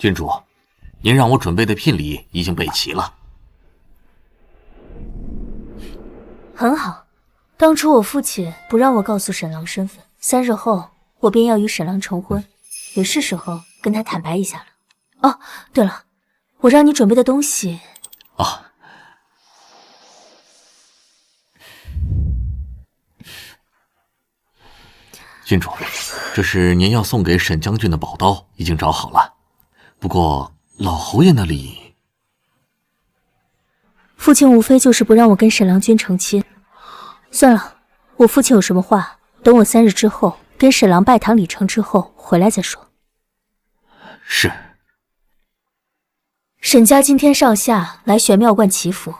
郡主，您让我准备的聘礼已经备齐了。很好，当初我父亲不让我告诉沈郎身份，3日后我便要与沈郎成婚，也是时候跟他坦白一下了。哦，对了，我让你准备的东西……啊，郡主，这是您要送给沈将军的宝刀，已经找好了。不过老侯爷那里……父亲无非就是不让我跟沈郎君成亲。算了，我父亲有什么话，等我3日之后跟沈郎拜堂礼成之后回来再说。是。沈家今天上下来玄妙观祈福，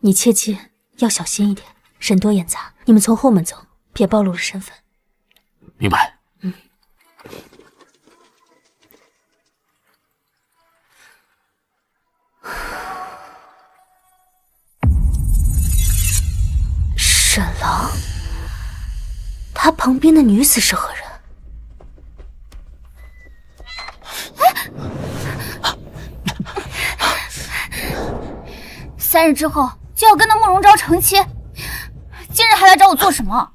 你切记要小心一点，人多眼杂，你们从后门走，别暴露了身份。明白。沈郎，他旁边的女子是何人？3日之后就要跟那慕容昭成亲，今日还来找我做什么？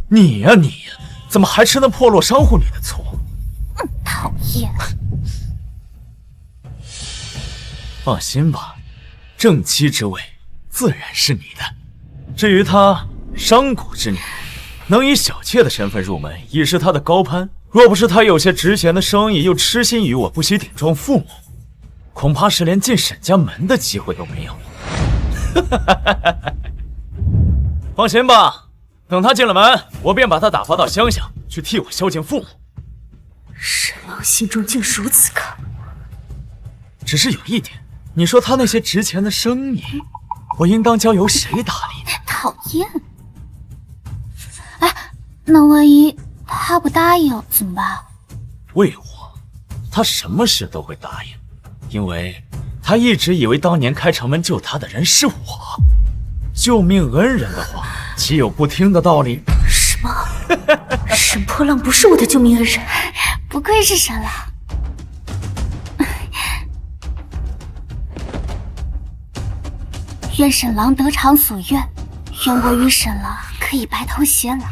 你呀你呀，怎么还吃那破落商户女的醋？讨厌！放心吧，正妻之位自然是你的。至于她商贾之女，能以小妾的身份入门，已是她的高攀。若不是她有些值钱的生意，又痴心于我，不惜顶撞父母，恐怕是连进沈家门的机会都没有。放心吧，等她进了门，我便把她打发到乡下去替我孝敬父母。沈郎心中竟如此看我。只是有一点，你说他那些值钱的生意，我应当交由谁打理呢？讨厌！哎，那万一他不答应怎么办？为我，他什么事都会答应，因为他一直以为当年开城门救他的人是我。救命恩人的话，岂有不听的道理？什么？沈破浪不是我的救命恩人？不愧是沈郎。愿沈郎得偿所愿，愿我与沈郎可以白头偕老，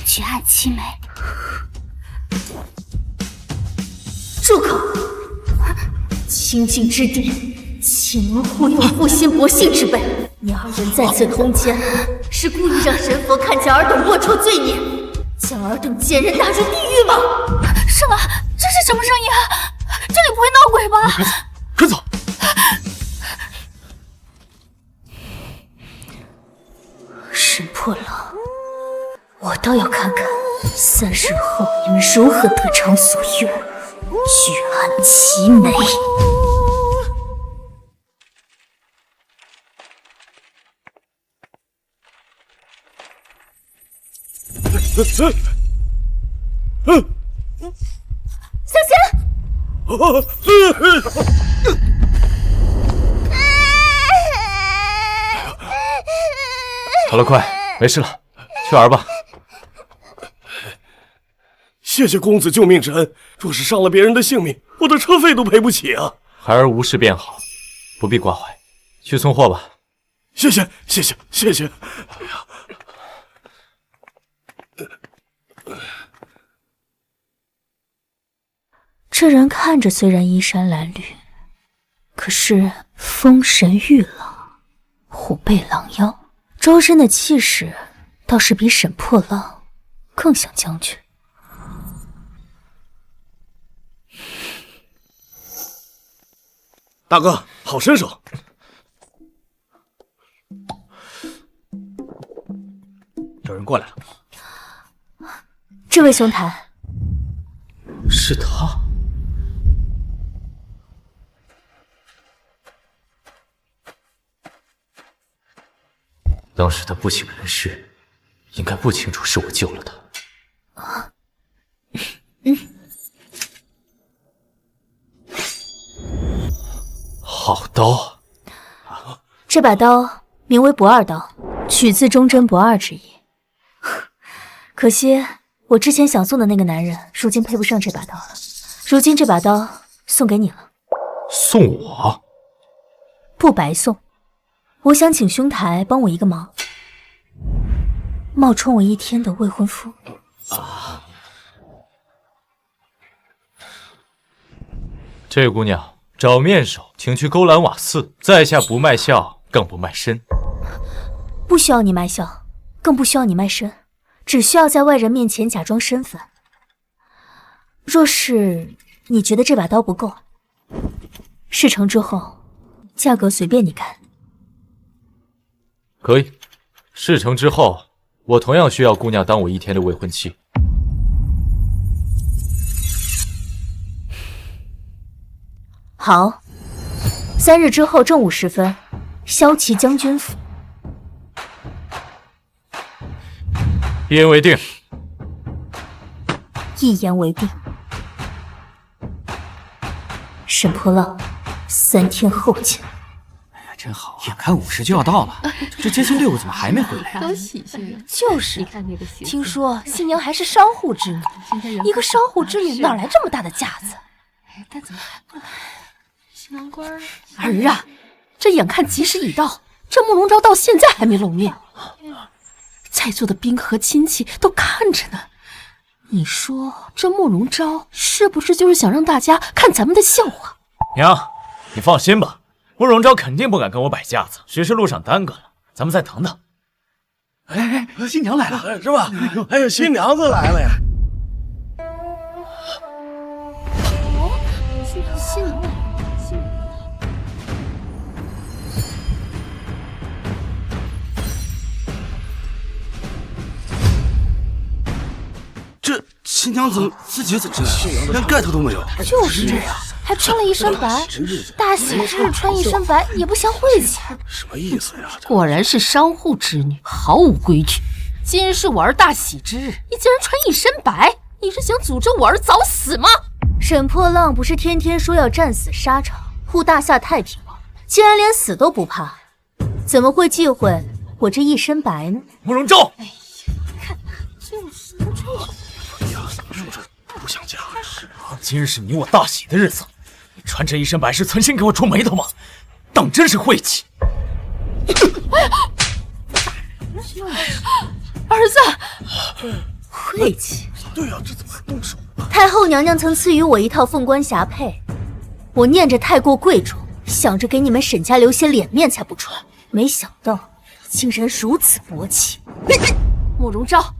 举案齐眉。住口！清净之地，岂能护有负心薄幸之辈？你二人在此通奸，是故意让神佛看见尔等龌龊罪孽，将尔等贱人打入地狱吗？沈郎，这是什么声音啊？这里不会闹鬼吧？快走！沈破浪，我倒要看看3日后你们如何得偿所愿，举案齐眉。小心！好了，快，没事了，去儿吧。谢谢公子救命之恩，若是伤了别人的性命，我的车费都赔不起啊！孩儿无事便好，不必挂怀，去送货吧。谢谢，谢谢，谢谢。哎呀，这人看着虽然衣衫褴褛，可是风神玉朗，虎背狼腰，周身的气势倒是比沈破浪更像将军。大哥，好身手！有人过来了。这位兄台，是他。当时他不省人事，应该不清楚是我救了他。好刀！这把刀名为不二刀，取自忠贞不二之意。可惜我之前想送的那个男人，如今配不上这把刀了。如今这把刀送给你了。送我？不白送。我想请兄台帮我一个忙，冒充我1天的未婚夫。这姑娘找面首，请去勾栏瓦寺，在下不卖笑，更不卖身。不需要你卖笑，更不需要你卖身，只需要在外人面前假装身份。若是你觉得这把刀不够，事成之后，价格随便你开。可以，事成之后，我同样需要姑娘当我1天的未婚妻。好，3日之后正午时分，骁骑将军府。一言为定。一言为定。沈破浪，3天后见。哎呀，真好，眼看50就要到了，这接亲6个怎么还没回来呀？都喜庆啊！就是，听说新娘还是商户之女，一个商户之女哪来这么大的架子？哎，但怎么还不来？新郎官儿啊，这眼看吉时已到，这慕容昭到现在还没露面，在座的宾客亲戚都看着呢。你说这慕容昭是不是就是想让大家看咱们的笑话？娘，你放心吧，慕容昭肯定不敢跟我摆架子，只是路上耽搁了，咱们再等等。哎，新娘来了，是吧？哎呀，新娘子来了呀！新郎来了。这新娘怎么自己走进来了？连盖头都没有。就是这样，还穿了一身白，大喜之日穿一身白也不像晦气。什么意思呀？果然是商户之女，毫无规矩。今日是我儿大喜之日，你竟然穿一身白，你是想诅咒我儿早死吗？沈破浪不是天天说要战死沙场，护大夏太平吗？既然连死都不怕，怎么会忌讳我这一身白呢？慕容昭，哎呀，看，就是他穿一身。不想嫁，今日是你我大喜的日子，你穿这一身白是存心给我触眉头吗？当真是晦气！儿子，晦气？对呀，这怎么还动手？太后娘娘曾赐予我一套凤冠霞帔，我念着太过贵重，想着给你们沈家留些脸面才不穿，没想到竟然如此薄气。慕容昭，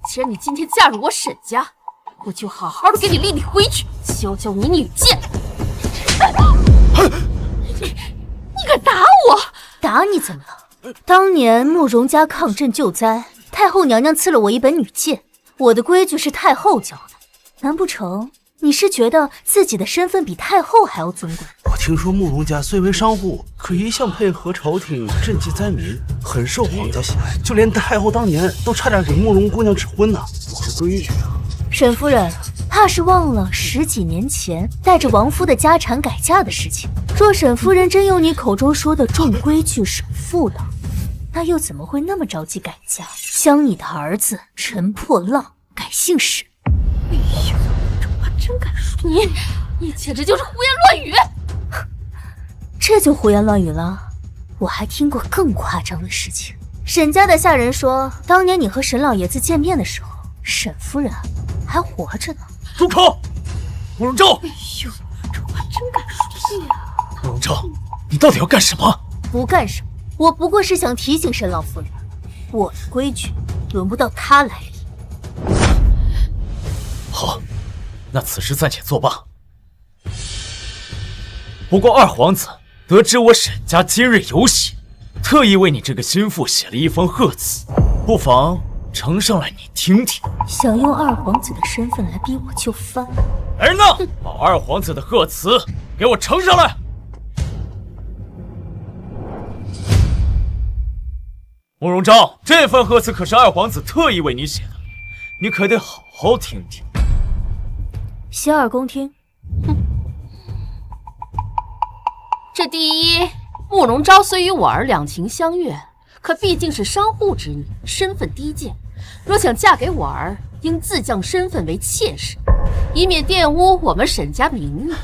既然你今天嫁入我沈家，我就好好的给你立立规矩，教教你女贱。你敢打我？打你怎么了？当年慕容家抗震救灾，太后娘娘赐了我一本女鉴，我的规矩是太后教的。难不成你是觉得自己的身份比太后还要尊贵？我听说慕容家虽为商户，可一向配合朝廷赈济灾民，很受皇家喜爱，就连太后当年都差点给慕容姑娘指婚呢。这规矩啊！沈夫人怕是忘了10几年前带着王夫的家产改嫁的事情。若沈夫人真有你口中说的重规矩守妇道，那又怎么会那么着急改嫁，将你的儿子陈破浪改姓沈？哎呦，这话真敢说！你简直就是胡言乱语！这就胡言乱语了？我还听过更夸张的事情。沈家的下人说，当年你和沈老爷子见面的时候，沈夫人还活着呢。住口！慕容昭！哎呦，这话真敢说呀！慕容昭，你到底要干什么？不干什么，我不过是想提醒沈老夫人，我的规矩轮不到她来理。好，那此事暂且作罢。不过二皇子得知我沈家今日有喜，特意为你这个心腹写了一封贺词，不妨呈上来你听听。想用二皇子的身份来逼我就范？儿呢？把二皇子的贺词给我呈上来。慕容昭，这份贺词可是二皇子特意为你写的，你可得好好听听。洗耳恭听。这第一，慕容昭虽与我儿两情相悦，可毕竟是商户之女，身份低贱，若想嫁给我儿，应自降身份为妾室，以免玷污我们沈家名誉。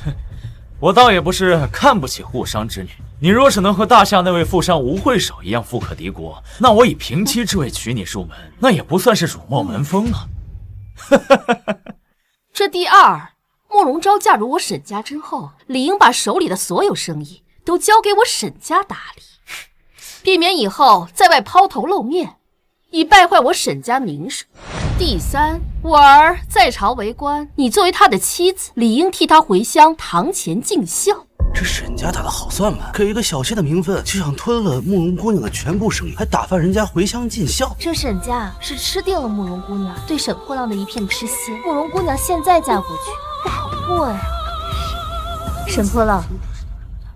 我倒也不是看不起护商之女，你若是能和大夏那位富商吴会首一样富可敌国，那我以平妻之位娶你入门，那也不算是辱没门风啊。这第二，慕容昭嫁入我沈家之后，理应把手里的所有生意都交给我沈家打理，避免以后在外抛头露面，以败坏我沈家名声。第三，我儿在朝为官，你作为他的妻子，理应替他回乡堂前尽孝。这沈家打的好算盘，给一个小妾的名分就想吞了慕容姑娘的全部生意，还打发人家回乡尽孝。这沈家是吃定了慕容姑娘对沈破浪的一片痴心，慕容姑娘现在嫁过去不好过呀。沈破浪，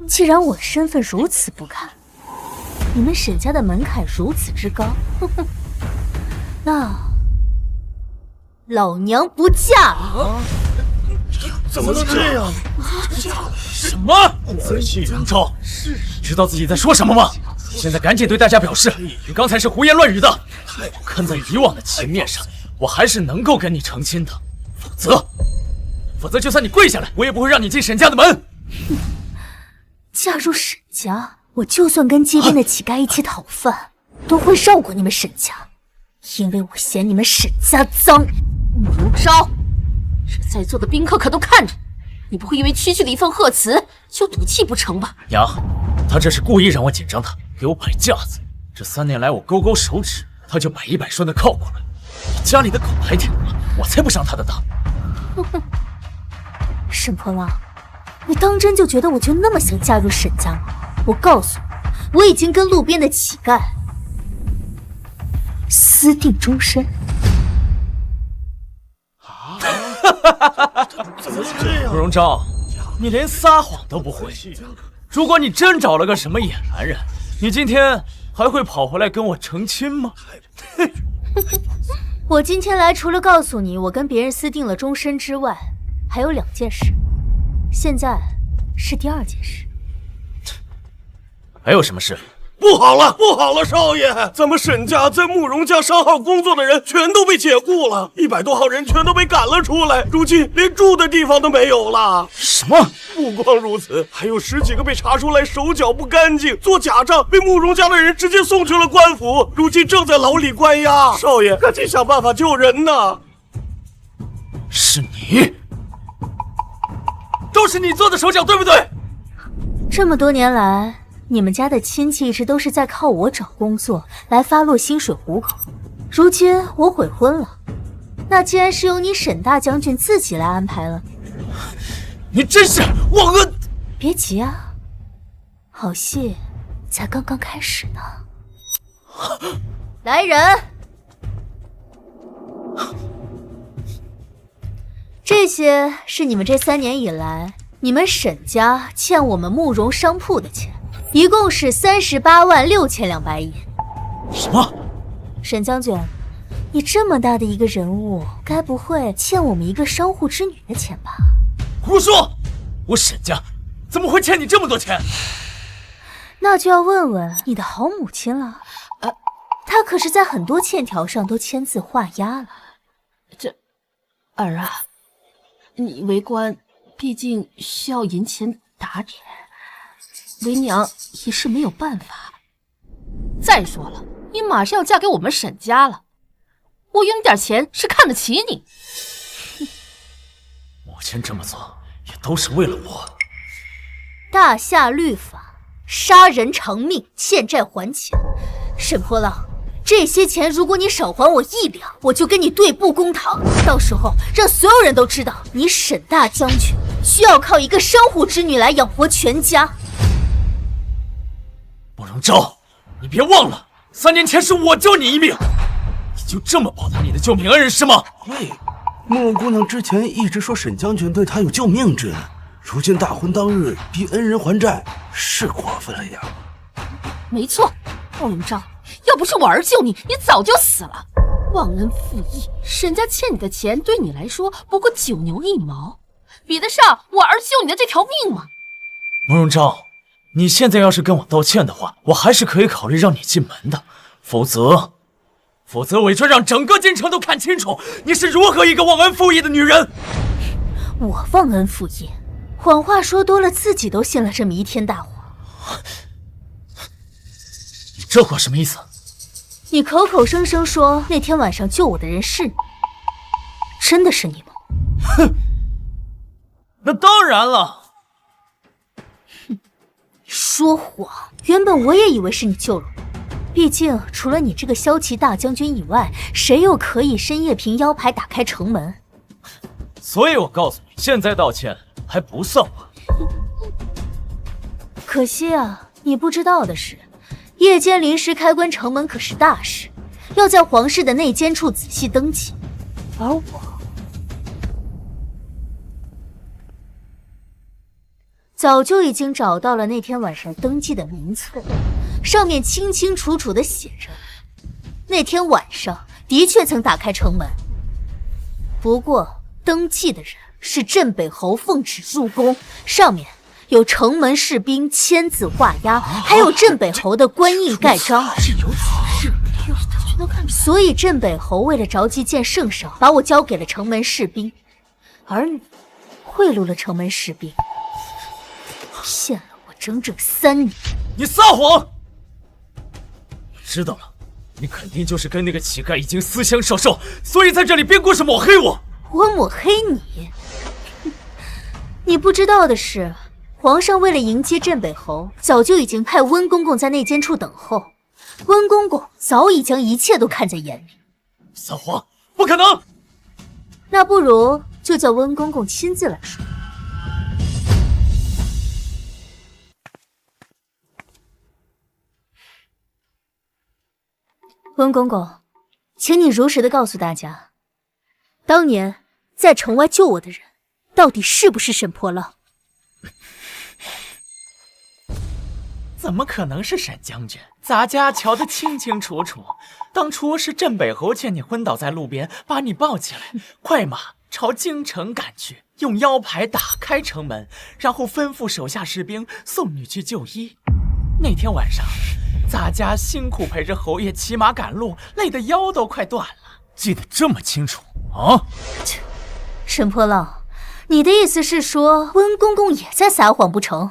既然我的身份如此不堪，你们沈家的门槛如此之高，那老娘不嫁了。怎么能这样？什么？慕容昭，你知道自己在说什么吗？现在赶紧对大家表示，你刚才是胡言乱语的。我看在以往的情面上，我还是能够跟你成亲的，否则就算你跪下来，我也不会让你进沈家的门。嫁入沈家，我就算跟街边的乞丐一起讨饭，都会绕过你们沈家，因为我嫌你们沈家脏。慕容昭，这在座的宾客可都看着你，不会因为区区的一份贺词就赌气不成吧？娘，他这是故意让我紧张他，给我摆架子。这3年来我勾勾手指，他就百依百顺的靠过来。你家里的狗还挺多，我才不上他的当。沈破浪，你当真就觉得我就那么想嫁入沈家吗？我告诉你，我已经跟路边的乞丐私定终身。怎么是这样？慕容昭，你连撒谎都不会。如果你真找了个什么野男人，你今天还会跑回来跟我成亲吗？我今天来除了告诉你我跟别人私定了终身之外，还有2件事。现在是第2件事。还有什么事？不好了，不好了，少爷！咱们沈家在慕容家商号工作的人全都被解雇了，100多号人全都被赶了出来，如今连住的地方都没有了。什么？不光如此，还有10几个被查出来手脚不干净、做假账，被慕容家的人直接送去了官府，如今正在牢里关押。少爷，赶紧想办法救人呐！是你，都是你做的手脚，对不对？这么多年来，你们家的亲戚一直都是在靠我找工作来发落薪水糊口，如今我悔婚了，那既然是由你沈大将军自己来安排了，你真是忘恩！别急啊，好戏才刚刚开始呢。来人，这些是你们这3年以来你们沈家欠我们慕容商铺的钱，一共是38万6200银。什么？沈将军，你这么大的一个人物，该不会欠我们一个商户之女的钱吧？胡说！我沈家怎么会欠你这么多钱？那就要问问你的好母亲了。她可是在很多欠条上都签字画押了。这儿啊，你为官毕竟需要银钱打点，为娘也是没有办法。再说了，你马上要嫁给我们沈家了，我有你点钱是看得起你。母亲这么做也都是为了我。大夏律法，杀人偿命，欠债还钱。沈破浪，这些钱如果你少还我1两，我就跟你对簿公堂，到时候让所有人都知道你沈大将军需要靠一个商户之女来养活全家。慕容昭，你别忘了，3年前是我救你一命，你就这么报答你的救命恩人是吗？对，慕容姑娘之前一直说沈将军对她有救命之恩，如今大婚当日逼恩人还债，是过分了呀。没错，慕容昭，要不是我儿救你，你早就死了。忘恩负义，沈家欠你的钱对你来说不过9牛1毛，比得上我儿救你的这条命吗？慕容昭，你现在要是跟我道歉的话，我还是可以考虑让你进门的，否则委专让整个京城都看清楚你是如何一个忘恩负义的女人。我忘恩负义？谎话说多了，自己都信了这弥天大谎。你这话什么意思？你口口声声说那天晚上救我的人是你，真的是你吗？哼，那当然了。哼，说谎！原本我也以为是你救了我，毕竟除了你这个骁骑大将军以外，谁又可以深夜凭腰牌打开城门？所以我告诉你，现在道歉还不算晚。可惜啊，你不知道的是，夜间临时开关城门可是大事，要在皇室的内监处仔细登记，而我早就已经找到了那天晚上登记的名册，上面清清楚楚地写着，那天晚上的确曾打开城门，不过登记的人是镇北侯奉旨入宫，上面有城门士兵签字画押，还有镇北侯的官印盖章。所以镇北侯为了着急见圣上，把我交给了城门士兵，而你贿赂了城门士兵，骗了我整整3年。你撒谎！知道了，你肯定就是跟那个乞丐已经私相授受，所以在这里编故事抹黑我。我抹黑你？你不知道的是，皇上为了迎接镇北侯，早就已经派温公公在内监处等候。温公公早已将一切都看在眼里。撒谎，不可能！那不如就叫温公公亲自来说。温公公，请你如实的告诉大家，当年在城外救我的人，到底是不是沈破浪？怎么可能是沈将军？咱家瞧得清清楚楚，当初是镇北侯见你昏倒在路边，把你抱起来，快马朝京城赶去，用腰牌打开城门，然后吩咐手下士兵送你去就医。那天晚上，咱家辛苦陪着侯爷骑马赶路，累得腰都快断了，记得这么清楚啊！沈破浪，你的意思是说温公公也在撒谎不成？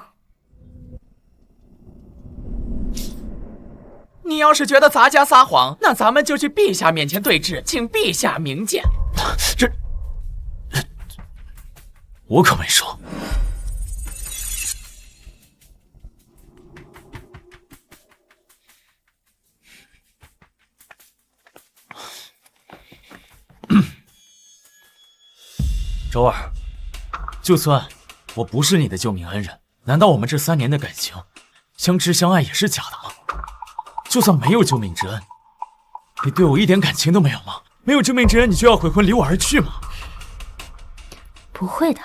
你要是觉得咱家撒谎，那咱们就去陛下面前对质，请陛下明鉴。这我可没说。周儿，就算我不是你的救命恩人，难道我们这3年的感情相知相爱也是假的吗？就算没有救命之恩，你对我一点感情都没有吗？没有救命之恩，你就要悔婚离我而去吗？不会的。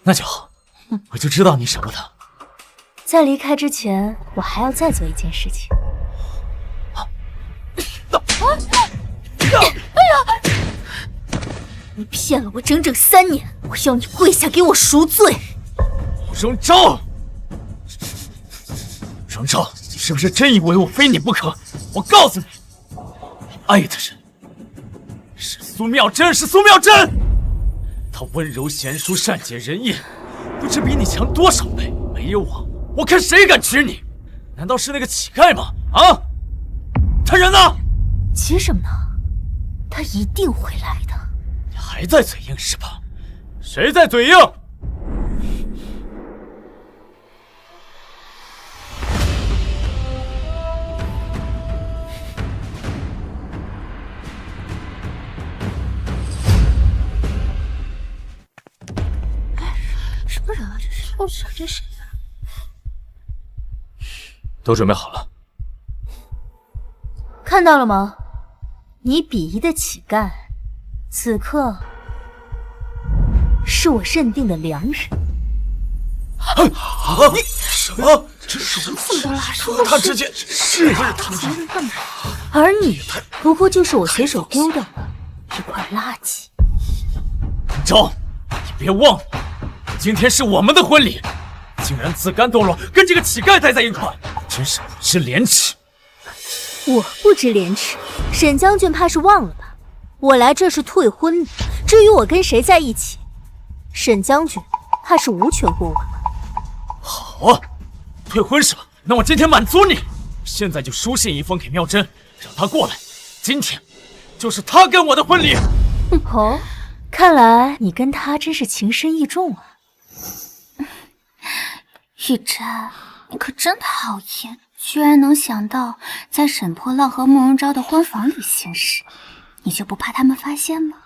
那就好，我就知道你舍不得。在离开之前，我还要再做一件事情。你骗了我整整3年，我要你跪下给我赎罪！荣昭，荣昭，你是不是真以为我非你不可？我告诉你，你爱的人是苏妙真，是苏妙真。她温柔贤淑，善解人意，不知比你强多少倍。没有我看谁敢娶你？难道是那个乞丐吗？啊，他人呢？急什么呢？他一定会来的。你还在嘴硬是吧？谁在嘴硬？什么人啊？这是我操，这谁啊？都准备好了。看到了吗？你鄙夷的乞丐，此刻是我认定的良人。你什么？这是他之间是他们，而你不过就是我随手丢掉的一块垃圾。昭，你别忘了，今天是我们的婚礼，竟然自甘堕落，跟这个乞丐待在一块，真是不知廉耻。我不知廉耻，沈将军怕是忘了吧？我来这是退婚的，至于我跟谁在一起，沈将军怕是无权过问。好啊，退婚是吧？那我今天满足你，现在就书信一封给妙真，让她过来。今天就是她跟我的婚礼。哦，看来你跟他真是情深意重啊。玉珍，你可真讨厌，居然能想到在沈破浪和慕容昭的婚房里行事，你就不怕他们发现吗？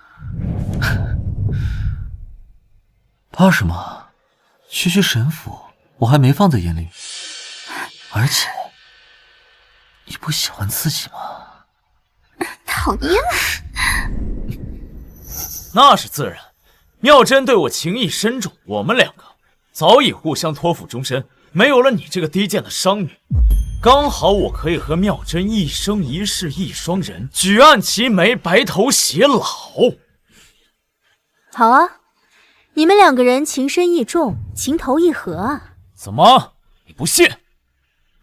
怕什么？区区神府，我还没放在眼里。而且，你不喜欢自己吗？讨厌！那是自然。妙真对我情意深重，我们两个早已互相托付终身。没有了你这个低贱的商女，刚好我可以和妙真一生一世一双人，举案齐眉，白头偕老。好啊，你们两个人情深意重，情投意合啊。怎么，你不信？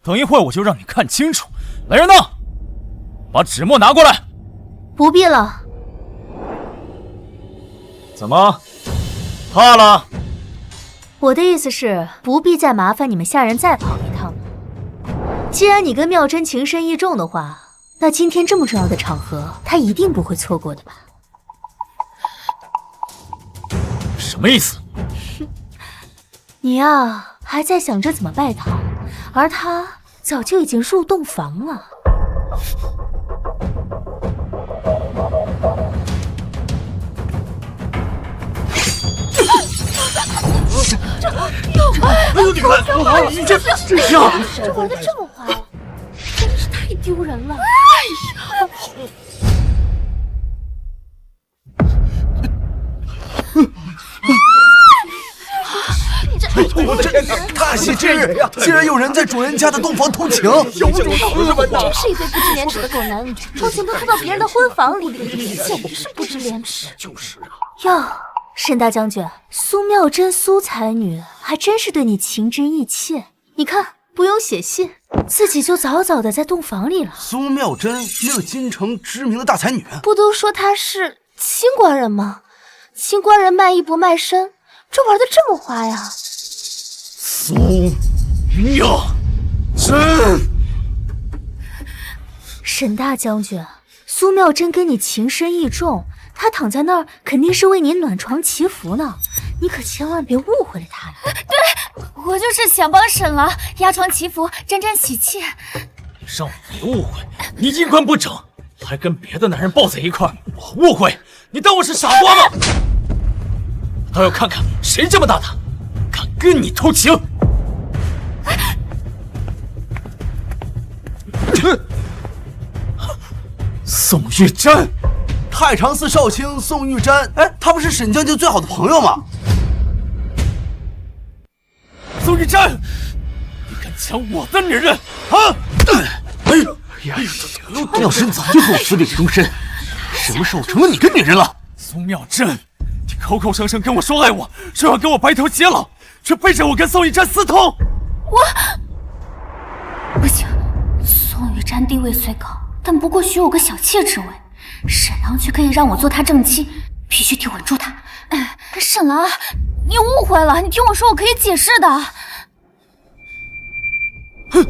等一会儿我就让你看清楚。来人呐，把纸墨拿过来。不必了。怎么，怕了？我的意思是，不必再麻烦你们下人再跑一趟了。既然你跟妙真情深意重的话，那今天这么重要的场合，他一定不会错过的吧？什么意思？你呀，还在想着怎么拜堂，而他早就已经入洞房了。哎呦，你看，你这样，这玩的这么花，真是太丢人了。这大喜之日，竟然有人在主人家的洞房偷情，真是一对不知廉耻的狗男女，偷情都偷到别人的婚房里，简直是不知廉耻。就是啊。哟，沈大将军，苏妙真苏才女还真是对你情真意切。你看，不用写信，自己就早早的在洞房里了。苏妙真，那个京城知名的大才女，不都说她是清官人吗？清官人卖艺不卖身，这玩的这么花呀？苏妙真，沈大将军，苏妙真跟你情深意重，她躺在那儿肯定是为你暖床祈福呢，你可千万别误会了她呀。对，我就是想帮沈郎压床祈福，沾沾喜气。你让我别误会，你衣冠不整，还跟别的男人抱在一块儿，我误会？你当我是傻瓜吗？倒要看看谁这么大胆，敢跟你偷情！宋玉珍，太常寺少卿宋玉珍，哎，他不是沈将军最好的朋友吗？宋玉珍，你敢抢我的女人啊！哎呦呀，妙真早就和我私定终身，什么时候成了你的女人了？苏妙真，你口口声声跟我说爱我，说要跟我白头偕老，却背着我跟宋玉珍私通。不行，宋玉珍地位虽高，但不过许我个小妾之位，沈郎却可以让我做他正妻，必须得稳住他。沈郎，你误会了，你听我说，我可以解释的。哼，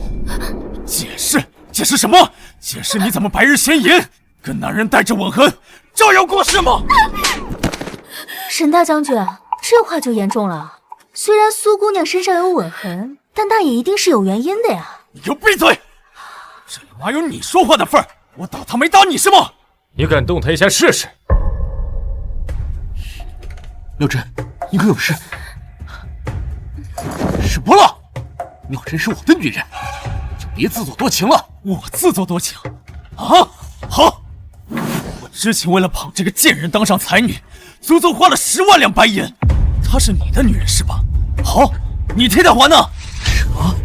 解释？解释什么？解释你怎么白日衔银，跟男人带着吻痕，招摇过市吗？沈大将军，这话就严重了。虽然苏姑娘身上有吻痕，但那也一定是有原因的呀。你给我闭嘴！这里哪有你说话的份儿？我打他没打你是吗？你敢动他一下试试？妙真，你可有事？沈波浪，妙真是我的女人，就别自作多情了。我自作多情？啊，好，我之前为了捧这个贱人当上才女，足足花了10万两白银。她是你的女人是吧？好，你替她还呢。什么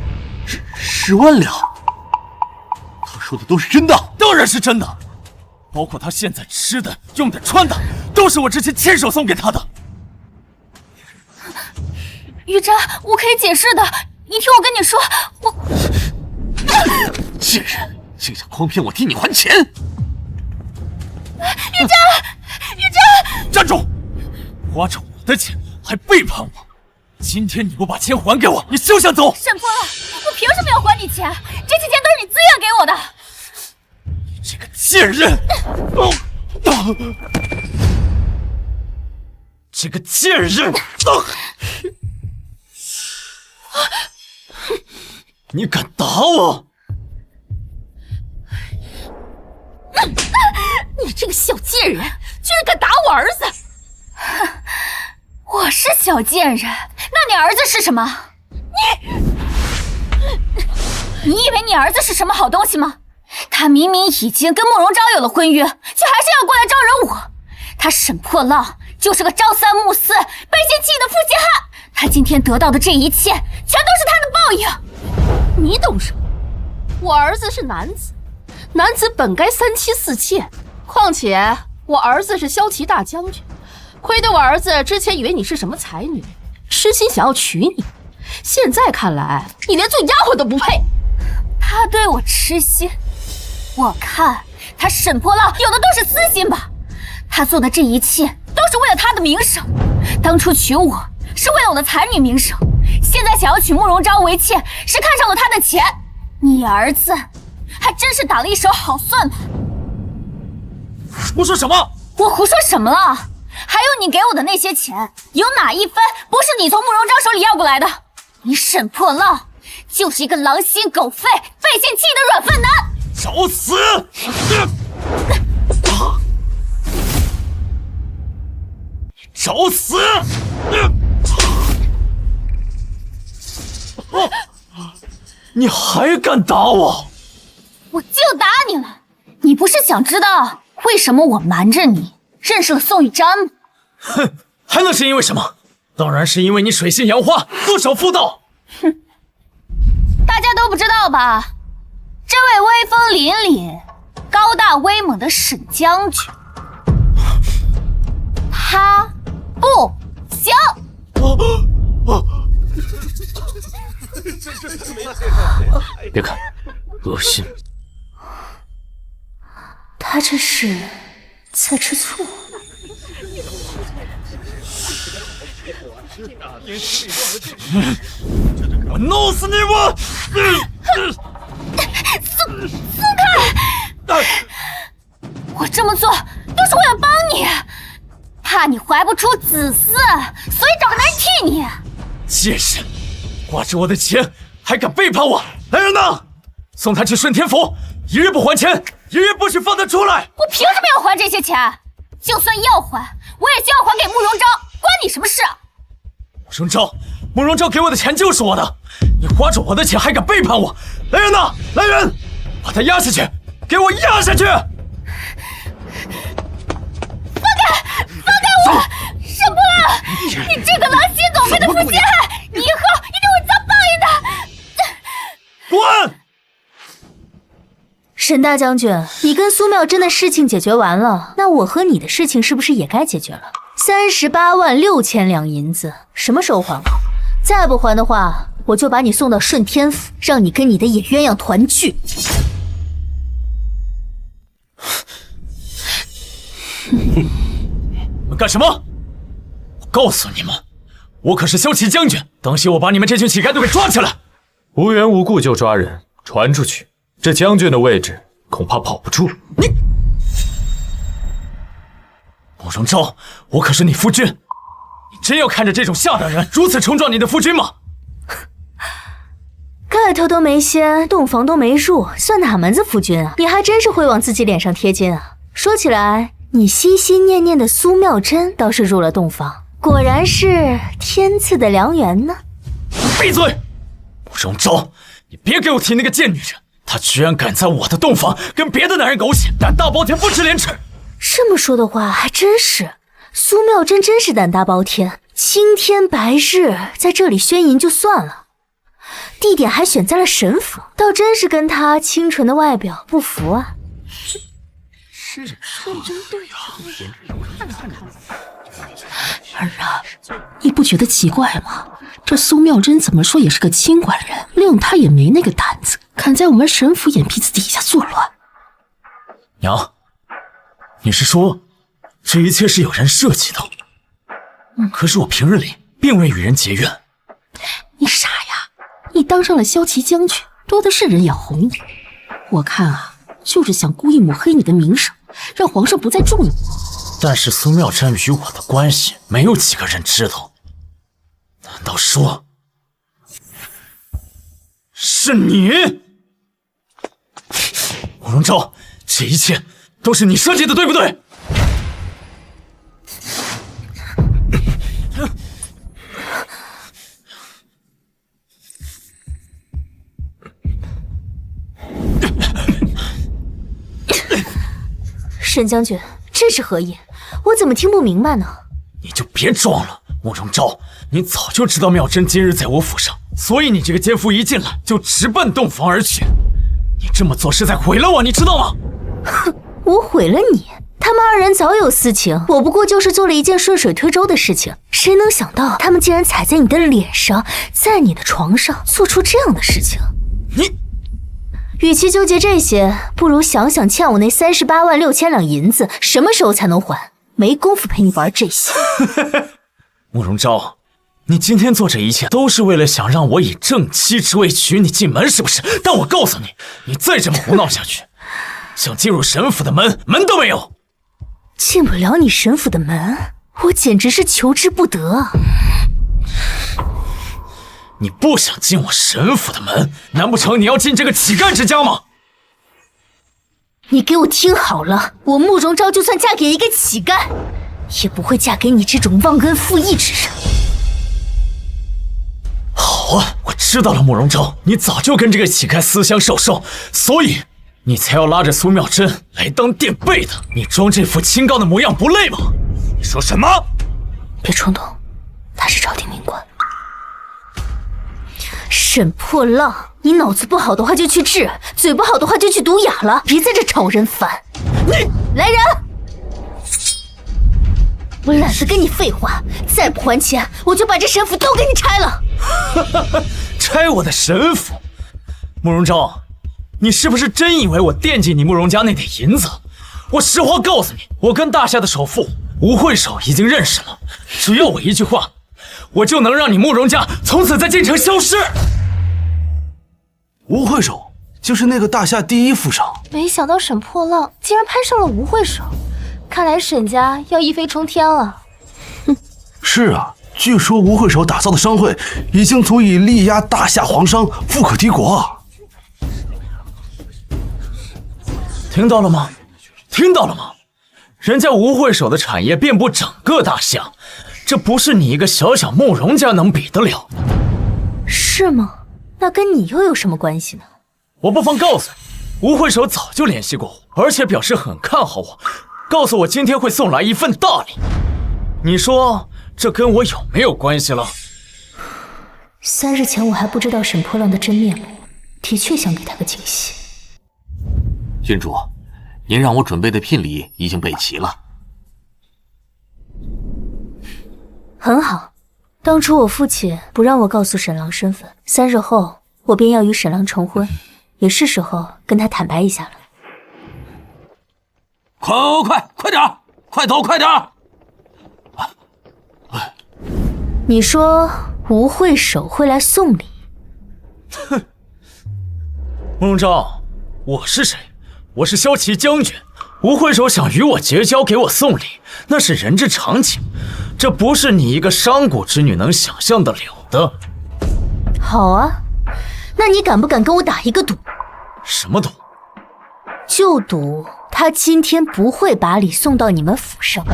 ？10万两？他说的都是真的？当然是真的，包括她现在吃的、用的、穿的，都是我之前亲手送给她的。玉珍，我可以解释的，你听我跟你说，我……贱人，竟想诓骗我替你还钱！玉珍，站住！花着我的钱还背叛我，今天你不把钱还给我，你休想走！沈波了，我凭什么要还你钱？这些钱都是你自愿给我的。你这个贱人！这个贱人！你敢打我？你这个小贱人，居然敢打我儿子！我是小贱人，那你儿子是什么？你以为你儿子是什么好东西吗？他明明已经跟慕容昭有了婚约，却还是要过来招惹我。他沈破浪就是个朝三暮四、背信弃义的负心汉。他今天得到的这一切，全都是他的报应。你懂什么？我儿子是男子，男子本该三妻四妾。况且我儿子是骁骑大将军，亏得我儿子之前以为你是什么才女，痴心想要娶你。现在看来，你连做丫鬟都不配。他对我痴心，我看他沈破浪有的都是私心吧。他做的这一切都是为了他的名声。当初娶我是为了我的才女名声，现在想要娶慕容昭为妾，是看上了他的钱。你儿子还真是打了一手好算盘。胡说什么？我胡说什么了？还有你给我的那些钱，有哪一分不是你从慕容昭手里要过来的？你沈破浪就是一个狼心狗肺、背信弃义的软饭男！找死！找死！你还敢打我？我就打你了！你不是想知道为什么我瞒着你认识了宋玉瞻吗？哼，还能是因为什么？当然是因为你水性杨花，不守妇道。哼，大家都不知道吧？这位威风凛凛、高大威猛的沈将军，他不行。别看，恶心。他这是在吃醋。我弄死你！我！松开！我这么做都是为了帮你，怕你怀不出子嗣，所以找个男人替你。贱人，挂着我的钱还敢背叛我！来人呐，送他去顺天府，一日不还钱，一日不许放他出来！我凭什么要还这些钱？就算要还，我也就要还给慕容昭，关你什么事啊？慕容昭给我的钱就是我的，你花着我的钱还敢背叛我！来人呐，来人，把他压下去，给我压下去！放开我！沈破浪，你这个狼心狗肺的负心汉，你以后一定会遭报应的！滚！沈大将军，你跟苏妙真的事情解决完了，那我和你的事情是不是也该解决了？38万6千两银子，什么时候还我？再不还的话，我就把你送到顺天府，让你跟你的野鸳鸯团聚。你们干什么？我告诉你们，我可是骁骑将军，当心我把你们这群乞丐都给抓起来！无缘无故就抓人，传出去，这将军的位置恐怕保不住。你，慕容昭，我可是你夫君，你真要看着这种下等人如此冲撞你的夫君吗？盖头都没掀，洞房都没入，算哪门子夫君啊？你还真是会往自己脸上贴金啊！说起来，你心心念念的苏妙真倒是入了洞房，果然是天赐的良缘呢。闭嘴！慕容昭，你别给我提那个贱女人，她居然敢在我的洞房跟别的男人狗血，胆大包天，不知廉耻。这么说的话，还真是，苏妙真真是胆大包天，青天白日在这里宣淫就算了，地点还选在了沈府，倒真是跟她清纯的外表不符啊。是说的真对呀，儿啊，你不觉得奇怪吗？这苏妙真怎么说也是个清官人，令她也没那个胆子，敢在我们沈府眼皮子底下作乱。娘，你是说这一切是有人设计的？可是我平日里并未与人结怨，你傻呀！你当上了骁骑将军，多的是人眼红你。我看啊，就是想故意抹黑你的名声，让皇上不再重用。但是苏妙珍与我的关系，没有几个人知道。难道说是你？慕容昭，这一切都是你设计的，对不对？沈将军，这是何意？我怎么听不明白呢？你就别装了，慕容昭，你早就知道妙珍今日在我府上，所以你这个奸夫一进来就直奔洞房而去。你这么做是在毁了我，你知道吗？哼，我毁了你？他们二人早有私情，我不过就是做了一件顺水推舟的事情。谁能想到他们竟然踩在你的脸上，在你的床上做出这样的事情？你，与其纠结这些，不如想想欠我那38万6千两银子什么时候才能还？没工夫陪你玩这些。慕容昭，你今天做这一切都是为了想让我以正妻之位娶你进门，是不是？但我告诉你，你再这么胡闹下去，想进入沈府的门都没有。进不了你沈府的门，我简直是求之不得。你不想进我沈府的门，难不成你要进这个乞丐之家吗？你给我听好了，我慕容昭就算嫁给一个乞丐，也不会嫁给你这种忘恩负义之人。好啊，我知道了，慕容昭，你早就跟这个乞丐私相授受，所以你才要拉着苏妙珍来当垫背的。你装这副清高的模样不累吗？你说什么？别冲动，他是朝廷命官。沈破浪，你脑子不好的话就去治，嘴不好的话就去毒哑了，别在这吵人烦。你来人！我懒得跟你废话，再不还钱，我就把这沈府都给你拆了。拆我的沈府？慕容昭，你是不是真以为我惦记你慕容家那点银子？我实话告诉你，我跟大夏的首富吴会首已经认识了，只要我一句话，我就能让你慕容家从此在京城消失。吴会首就是那个大夏第一富商，没想到沈破浪竟然攀上了吴会首，看来沈家要一飞冲天了。是啊，据说吴会首打造的商会已经足以力压大夏皇商，富可敌国啊！听到了吗？听到了吗？人家吴会首的产业遍布整个大夏，这不是你一个小小慕容家能比得了的。是吗？那跟你又有什么关系呢？我不妨告诉你，吴会首早就联系过我，而且表示很看好我，告诉我今天会送来一份大礼。你说这跟我有没有关系了？3日前我还不知道沈破浪的真面目，的确想给他个惊喜。郡主，您让我准备的聘礼已经备齐了。很好，当初我父亲不让我告诉沈郎身份，3日后我便要与沈郎成婚，也是时候跟他坦白一下了。快点，快走，快点！你说吴会首会来送礼？哼，慕容昭，我是谁？我是骁骑将军。吴会首想与我结交，给我送礼，那是人之常情，这不是你一个商贾之女能想象得了的。好啊，那你敢不敢跟我打一个赌？什么赌？就赌他今天不会把礼送到你们府上。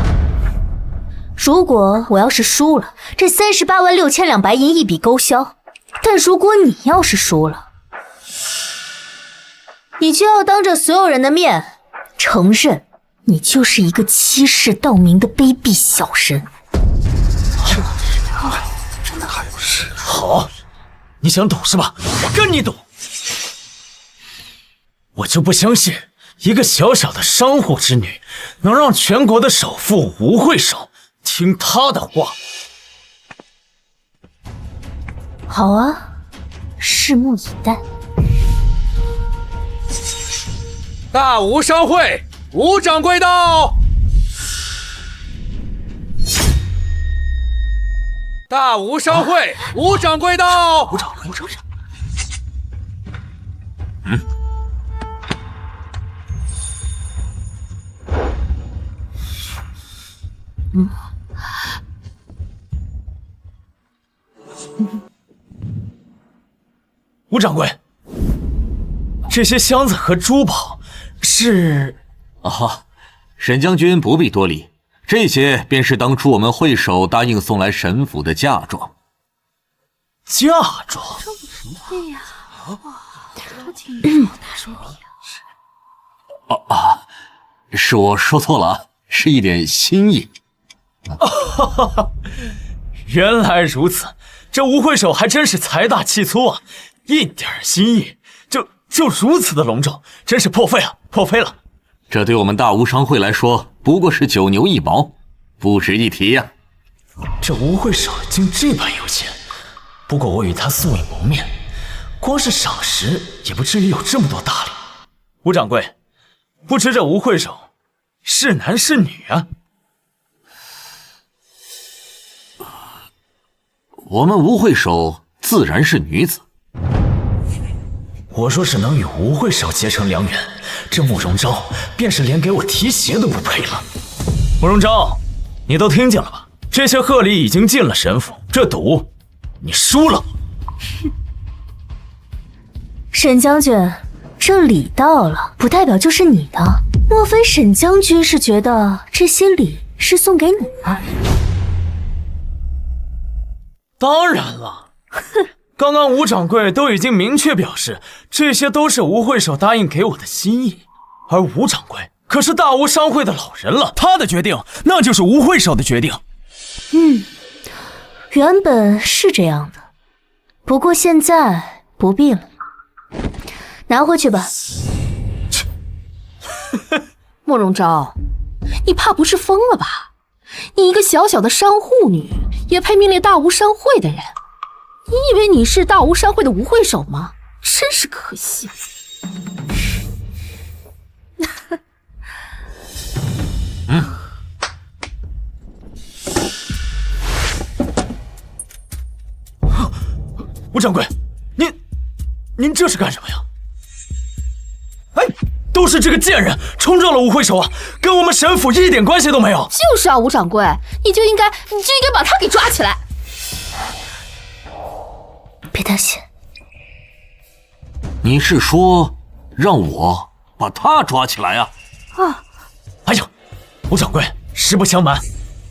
如果我要是输了，这38万6千两白银一笔勾销；但如果你要是输了，你就要当着所有人的面承认你就是一个欺世盗名的卑鄙小人。真的还有事？好，你想赌是吧？我跟你赌。我就不相信一个小小的商户之女能让全国的首富吴会首听她的话。好啊，拭目以待。大吴商会，吴掌柜到。大吴商会，吴掌柜到。吴掌柜。吴掌柜，这些箱子和珠宝是……啊，沈将军不必多礼，这些便是当初我们会首答应送来沈府的嫁妆。嫁妆？对呀，哇，都挺大手笔啊！是我说错了，是一点心意。原来如此，这吴会首还真是财大气粗啊！一点心意就如此的隆重，真是破费了！这对我们大吴商会来说，不过是九牛一毛，不值一提呀。这吴会首竟这般有钱，不过我与他素未谋面，光是赏识也不至于有这么多大礼。吴掌柜，不知这吴会首是男是女啊？我们吴会首自然是女子。我若是能与吴会首结成良缘，这慕容昭便是连给我提鞋都不配了。慕容昭，你都听见了吧？这些贺礼已经进了沈府，这赌你输了。沈将军，这礼到了，不代表就是你的。莫非沈将军是觉得这些礼是送给你的？当然了，刚刚吴掌柜都已经明确表示，这些都是吴会首答应给我的心意，而吴掌柜可是大吴商会的老人了，他的决定那就是吴会首的决定。原本是这样的，不过现在不必了，拿回去吧。慕容昭，你怕不是疯了吧？你一个小小的商户女，也配名列大吴商会的人？你以为你是大吴商会的吴会首吗？真是可惜。吴掌柜，您这是干什么呀？哎，都是这个贱人冲撞了吴会首啊，跟我们沈府一点关系都没有。就是啊，吴掌柜，你就应该把他给抓起来。别担心。你是说让我把他抓起来啊？哎呀，吴掌柜，实不相瞒，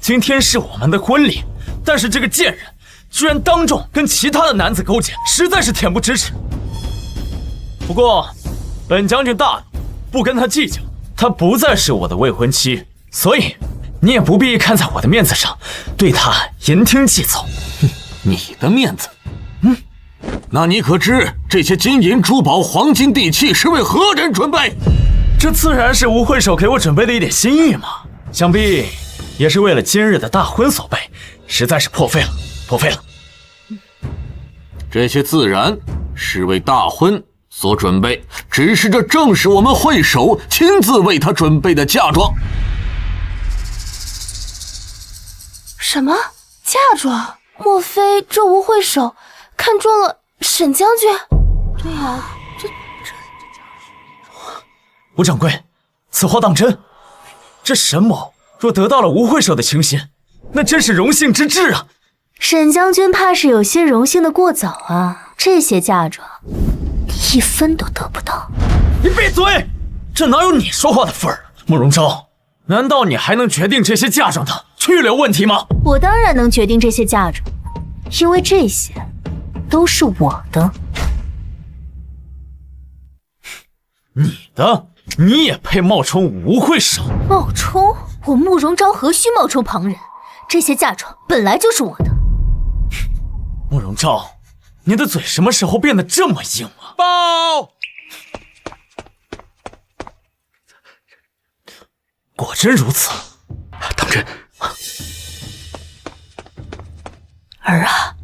今天是我们的婚礼，但是这个贱人居然当众跟其他的男子勾结，实在是恬不知耻。不过本将军大怒，不跟他计较，她不再是我的未婚妻，所以你也不必看在我的面子上对她言听计从。你的面子？那你可知这些金银珠宝、黄金地器是为何人准备？这自然是吴会首给我准备的一点心意嘛，想必也是为了今日的大婚所备，实在是破费了。这些自然是为大婚所准备，只是这正是我们会首亲自为他准备的嫁妆。什么嫁妆？莫非这吴会首看中了沈将军？对呀，这吴掌柜，此话当真？这沈某若得到了吴会首的倾心，那真是荣幸之至啊！沈将军怕是有些荣幸的过早啊，这些嫁妆你一分都得不到。你闭嘴！这哪有你说话的份儿？慕容昭，难道你还能决定这些嫁妆的去留问题吗？我当然能决定这些嫁妆，因为这些都是我的。你的？你也配冒充吴会首？冒充？我慕容昭何须冒充旁人？这些嫁妆本来就是我的。慕容昭，你的嘴什么时候变得这么硬了？报！果真如此，当真。儿啊，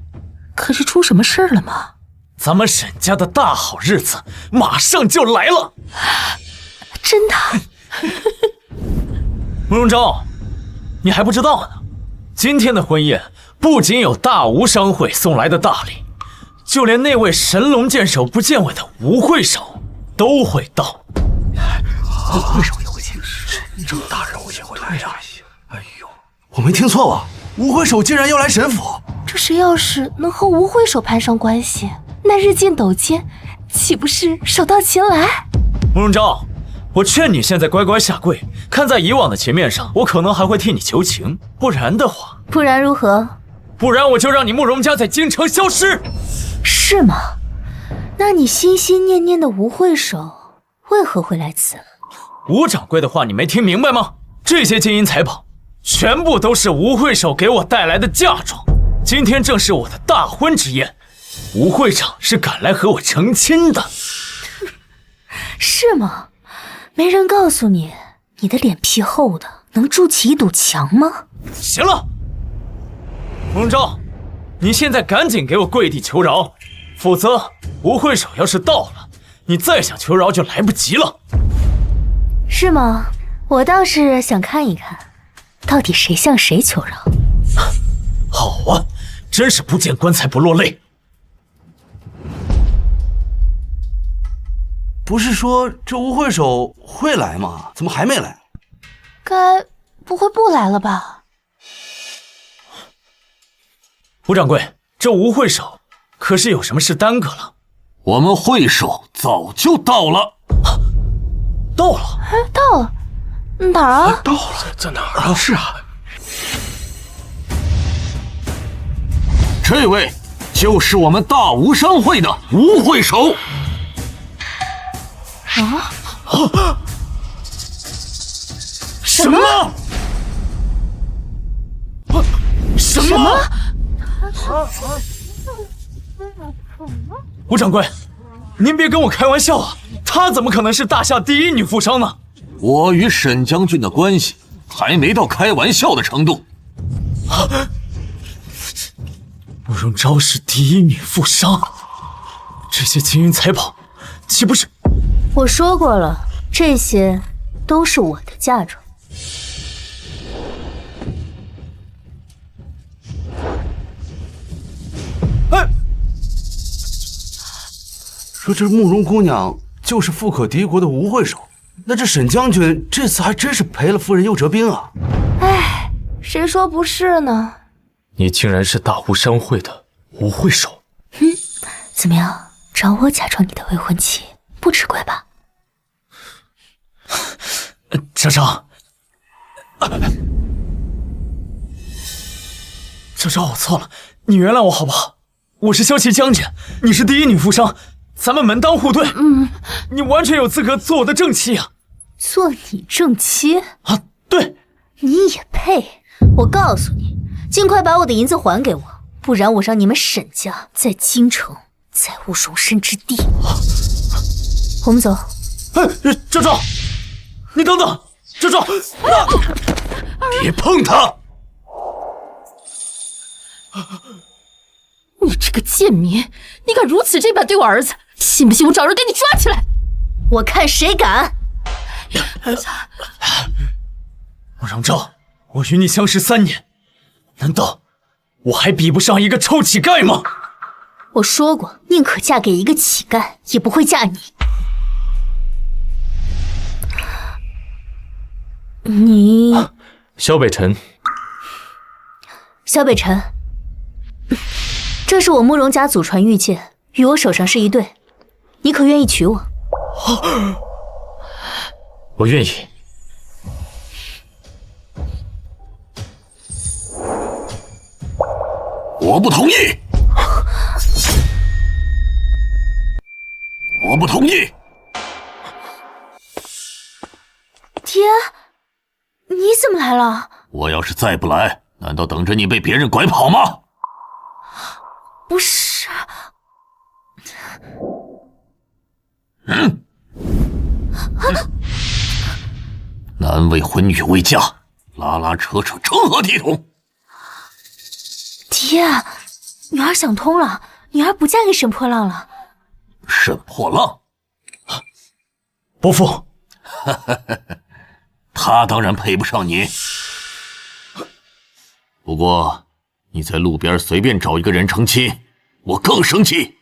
可是出什么事了吗？咱们沈家的大好日子马上就来了。真的？慕容昭，你还不知道呢，今天的婚宴不仅有大吴商会送来的大礼，就连那位神龙见首不见尾的吴会首都会到。吴会首也会进，这么大人物也会来呀！哎呦，我没听错吧？吴会首竟然要来神府？这谁要是能和吴会首攀上关系，那日进斗金岂不是手到擒来？慕容昭，我劝你现在乖乖下跪，看在以往的情面上，我可能还会替你求情。不然的话，不然如何？不然我就让你慕容家在京城消失。是吗？那你心心念念的吴会首为何会来此？吴掌柜的话你没听明白吗？这些金银财宝全部都是吴会首给我带来的嫁妆。今天正是我的大婚之宴，吴会长是赶来和我成亲的。是吗？没人告诉你，你的脸皮厚的能筑起一堵墙吗？行了，慕容昭，你现在赶紧给我跪地求饶，否则吴会首要是到了，你再想求饶就来不及了。是吗？我倒是想看一看，到底谁向谁求饶。好啊，真是不见棺材不落泪。不是说这吴会首会来吗？怎么还没来？该不会不来了吧？吴掌柜，这吴会首可是有什么事耽搁了？我们会首早就到了。到了？哎，到了，哪儿啊？到了，在哪儿啊？是啊，这位就是我们大吴商会的吴会首。啊？什么？什么？吴掌柜，您别跟我开玩笑啊！她怎么可能是大夏第一女富商呢？我与沈将军的关系还没到开玩笑的程度。慕容昭是第一女富商，这些金银财宝岂不是？我说过了，这些都是我的嫁妆。哎，说这慕容姑娘就是富可敌国的吴会首，那这沈将军这次还真是赔了夫人又折兵啊！哎，谁说不是呢？你竟然是大吴商会的吴会首。怎么样，找我假装你的未婚妻，不吃亏吧？昭昭，昭昭，我错了，你原谅我好不好？我是骁骑将军，你是第一女富商，咱们门当户对。你完全有资格做我的正妻啊！做你正妻啊？对，你也配？我告诉你，尽快把我的银子还给我，不然我让你们沈家在京城再无容身之地。我们走。哎，昭昭，你等等，昭昭，别碰他！你这个贱民，你敢如此这般对我儿子，信不信我找人给你抓起来？我看谁敢！慕容昭，我与你相识3年，难道我还比不上一个臭乞丐吗？我说过，宁可嫁给一个乞丐，也不会嫁你。你，萧北辰，萧北辰，这是我慕容家祖传玉剑，与我手上是一对，你可愿意娶我？我愿意。我不同意！我不同意！爹，你怎么来了？我要是再不来，难道等着你被别人拐跑吗？不是。男未婚女未嫁，拉拉扯扯，成何体统？爹，女儿想通了，女儿不嫁给沈破浪了。沈破浪？伯父，他当然配不上你。不过，你在路边随便找一个人成亲，我更生气。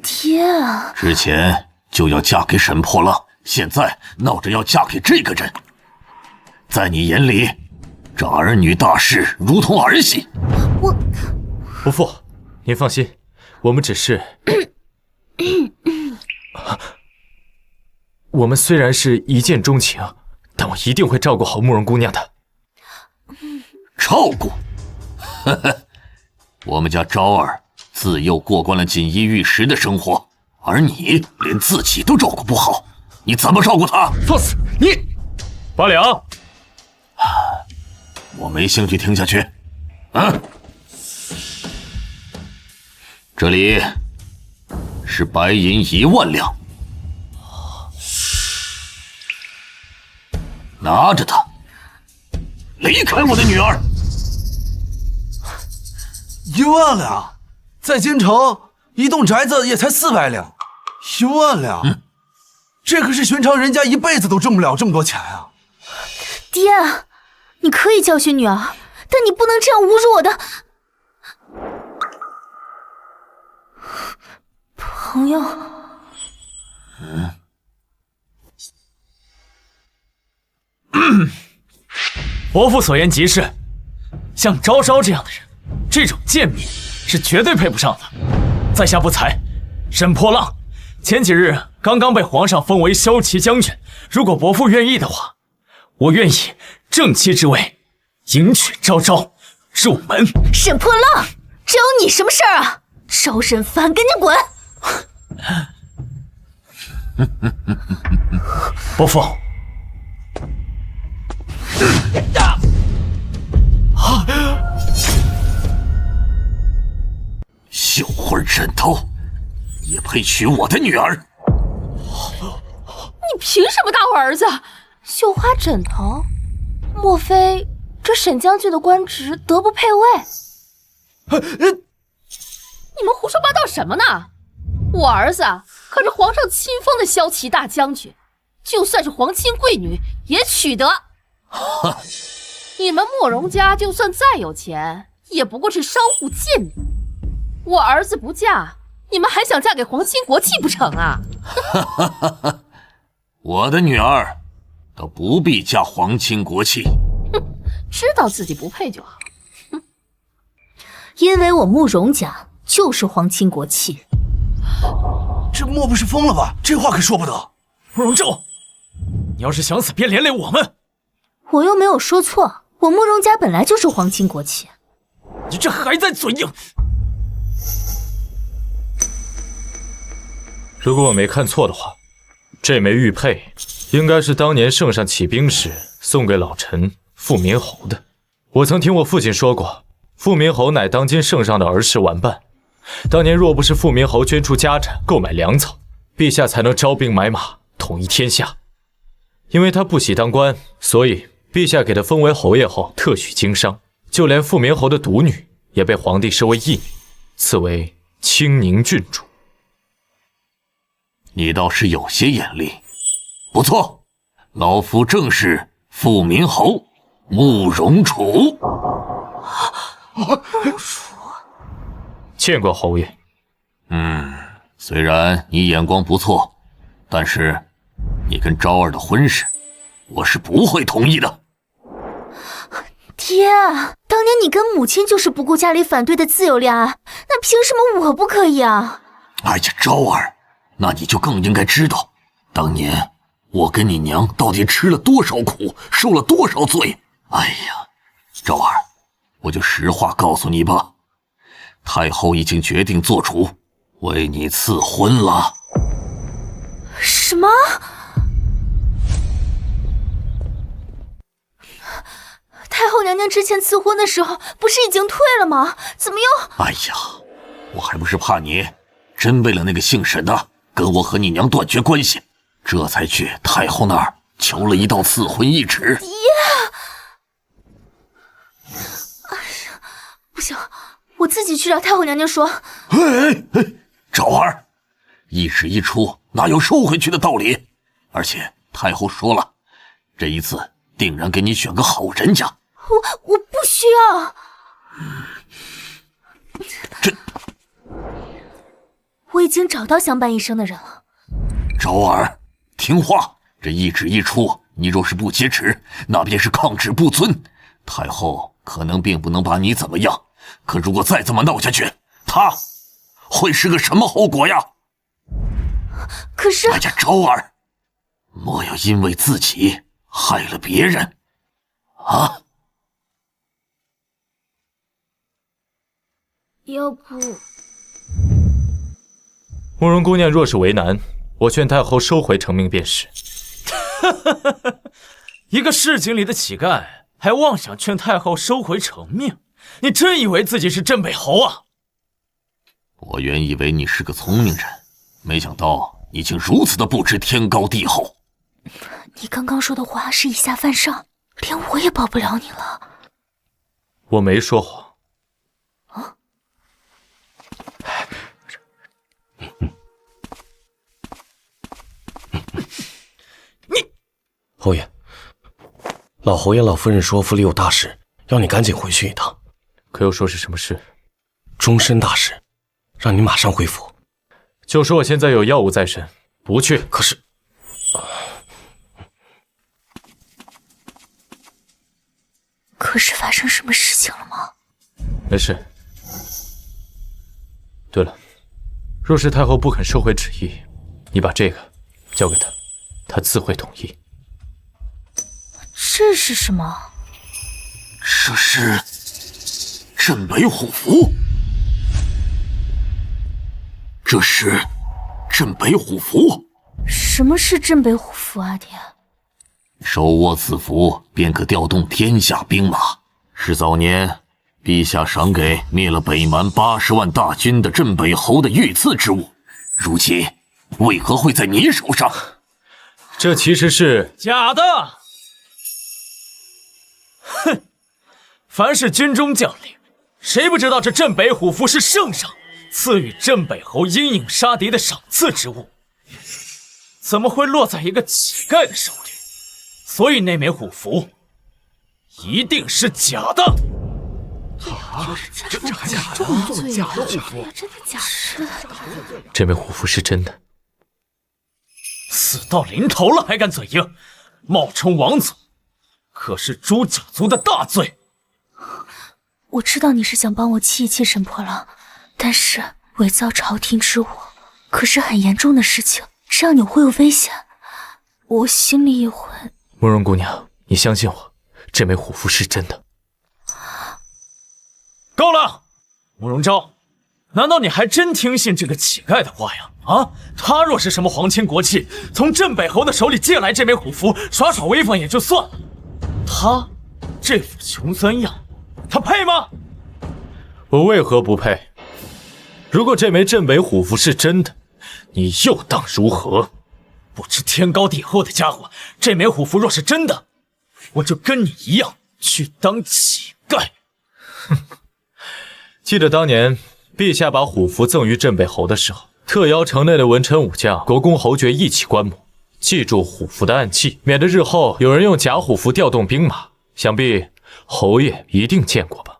爹啊！之前就要嫁给沈破浪，现在闹着要嫁给这个人，在你眼里，这儿女大事如同儿戏。伯父，您放心，我们只是……我们虽然是一见钟情，但我一定会照顾好慕容姑娘的。照顾？呵呵，我们家昭儿自幼过惯了锦衣玉食的生活，而你连自己都照顾不好，你怎么照顾她？放肆！你八两，我没兴趣听下去。这里是白银1万两，拿着它，离开我的女儿。1万两，在京城一栋宅子也才400两，1万两，这可是寻常人家一辈子都挣不了这么多钱啊！爹，你可以教训女儿，但你不能这样侮辱我的朋友。伯父所言极是，像昭昭这样的人，这种贱民是绝对配不上的。在下不才，沈破浪前几日刚刚被皇上封为骁骑将军，如果伯父愿意的话，我愿以正妻之位迎娶昭昭入门。沈破浪，只有你什么事儿啊？昭沈凡，赶紧滚！伯父，绣花枕头也配娶我的女儿？你凭什么打我儿子？绣花枕头？莫非这沈将军的官职德不配位？你们胡说八道什么呢？我儿子可是皇上亲封的骁骑大将军，就算是皇亲贵女也娶得。你们慕容家就算再有钱，也不过是商户贱民。我儿子不嫁，你们还想嫁给皇亲国戚不成啊？我的女儿倒不必嫁皇亲国戚。知道自己不配就好。因为我慕容家就是皇亲国戚。这莫不是疯了吧？这话可说不得。慕容咒，你要是想死，别连累我们。我又没有说错，我慕容家本来就是皇亲国戚。你这还在嘴硬！如果我没看错的话，这枚玉佩应该是当年圣上起兵时送给老臣傅明侯的。我曾听我父亲说过，傅明侯乃当今圣上的儿时玩伴。当年若不是傅明侯捐出家产购买粮草，陛下才能招兵买马统一天下。因为他不喜当官，所以陛下给他封为侯爷后特许经商，就连傅明侯的独女也被皇帝视为义女，赐为清宁郡主。你倒是有些眼力，不错，老夫正是傅明侯慕容楚。见过侯爷。虽然你眼光不错，但是你跟昭儿的婚事，我是不会同意的。爹，当年你跟母亲就是不顾家里反对的自由恋爱，那凭什么我不可以啊？哎呀，昭儿，那你就更应该知道，当年我跟你娘到底吃了多少苦，受了多少罪。哎呀，昭儿，我就实话告诉你吧，太后已经决定做主，为你赐婚了。什么？太后娘娘之前赐婚的时候不是已经退了吗？怎么又……哎呀，我还不是怕你真为了那个姓沈的跟我和你娘断绝关系，这才去太后那儿求了一道赐婚懿旨。爹，哎呀，不行，我自己去找太后娘娘说。昭儿，懿旨一出，哪有收回去的道理？而且太后说了，这一次定然给你选个好人家。我不需要。我已经找到相伴一生的人了。昭儿，听话！这一旨一出，你若是不接旨，那便是抗旨不遵。太后可能并不能把你怎么样，可如果再这么闹下去，她会是个什么后果呀？可是，哎呀，昭儿，莫要因为自己害了别人啊！要不，慕容姑娘若是为难，我劝太后收回成命便是。一个市井里的乞丐，还妄想劝太后收回成命？你真以为自己是镇北侯啊？我原以为你是个聪明人，没想到你竟如此的不知天高地厚。你刚刚说的话是以下犯上，连我也保不了你了。我没说谎。啊？侯爷，老侯爷、老夫人说府里有大事，要你赶紧回去一趟。可又说是什么事？终身大事，让你马上回府。就说我现在有要务在身，不去。可是，发生什么事情了吗？没事。对了，若是太后不肯收回旨意，你把这个交给她，她自会同意。这是什么？这是镇北虎符。这是镇北虎符。什么是镇北虎符啊，爹？手握此符，便可调动天下兵马，是早年陛下赏给灭了北蛮80万大军的镇北侯的御赐之物。如今为何会在你手上？这其实是假的。哼，凡是军中将领，谁不知道这镇北虎符是圣上赐予镇北侯英勇杀敌的赏赐之物？怎么会落在一个乞丐的手里？所以那枚虎符一定是假的。这还假的？假的虎符？真的假的？这枚虎符是真的。死到临头了还敢嘴硬，冒充王祖，可是诛九族的大罪。我知道你是想帮我气一气沈破浪，但是伪造朝廷之物可是很严重的事情，这样你会有危险，我心里也会。慕容姑娘，你相信我，这枚虎符是真的。够了，慕容昭，难道你还真听信这个乞丐的话呀？啊，他若是什么皇亲国戚，从镇北侯的手里借来这枚虎符，耍耍威风也就算了，他这副穷酸样，他配吗？我为何不配？如果这枚镇北虎符是真的，你又当如何？不知天高地厚的家伙，这枚虎符若是真的，我就跟你一样去当乞丐。记得当年陛下把虎符赠予镇北侯的时候，特邀城内的文臣武将、国公侯爵一起观摩，记住虎符的暗器，免得日后有人用假虎符调动兵马。想必侯爷一定见过吧？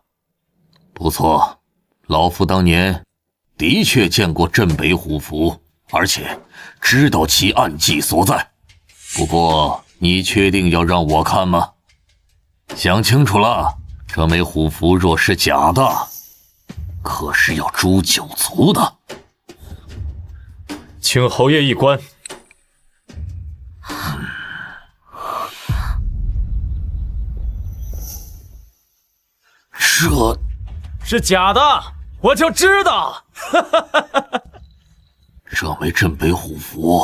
不错，老夫当年的确见过镇北虎符，而且知道其暗器所在。不过，你确定要让我看吗？想清楚了，这枚虎符若是假的，可是要诛九族的。请侯爷一观。这是假的，我就知道。这枚镇北虎符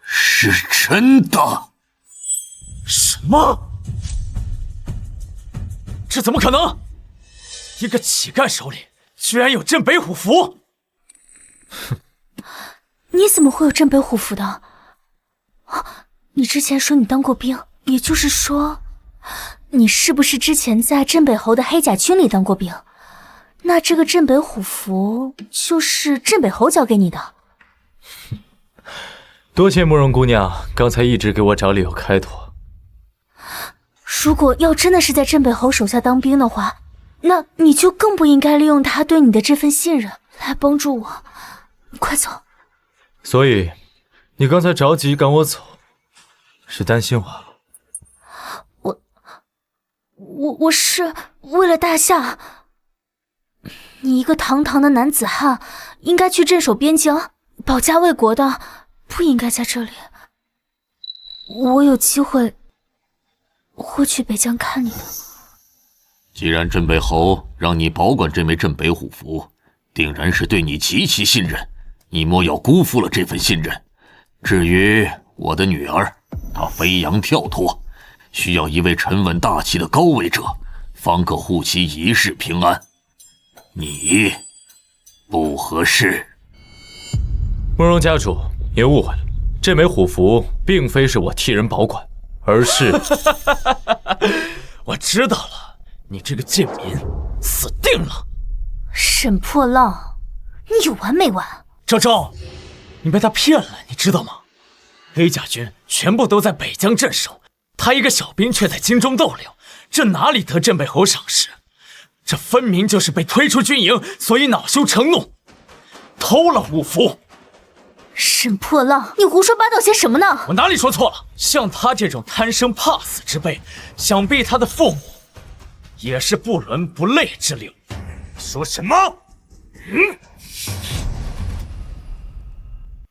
是真的。什么？这怎么可能？一个乞丐手里居然有镇北虎符！哼，你怎么会有镇北虎符的？啊，你之前说你当过兵，也就是说，你是不是之前在镇北侯的黑甲军里当过兵？那这个镇北虎符就是镇北侯交给你的。多谢慕容姑娘刚才一直给我找理由开脱。如果要真的是在镇北侯手下当兵的话，那你就更不应该利用他对你的这份信任来帮助我。快走！所以，你刚才着急赶我走，是担心我？我是为了大夏。你一个堂堂的男子汉，应该去镇守边疆，保家卫国的，不应该在这里。我有机会会去北疆看你的。既然镇北侯让你保管这枚镇北虎符，定然是对你极其信任，你莫要辜负了这份信任。至于我的女儿，她飞扬跳脱，需要一位沉稳大气的高位者，方可护其一世平安。你不合适。慕容家主，您误会了，这枚虎符并非是我替人保管，而是……我知道了，你这个贱民，死定了！沈破浪，你有完没完？昭昭，你被他骗了，你知道吗？黑甲军全部都在北疆镇守，他一个小兵却在京中逗留，这哪里得镇北侯赏识？这分明就是被推出军营，所以恼羞成怒，偷了虎符。沈破浪，你胡说八道些什么呢？我哪里说错了？像他这种贪生怕死之辈，想必他的父母也是不伦不类之流。说什么？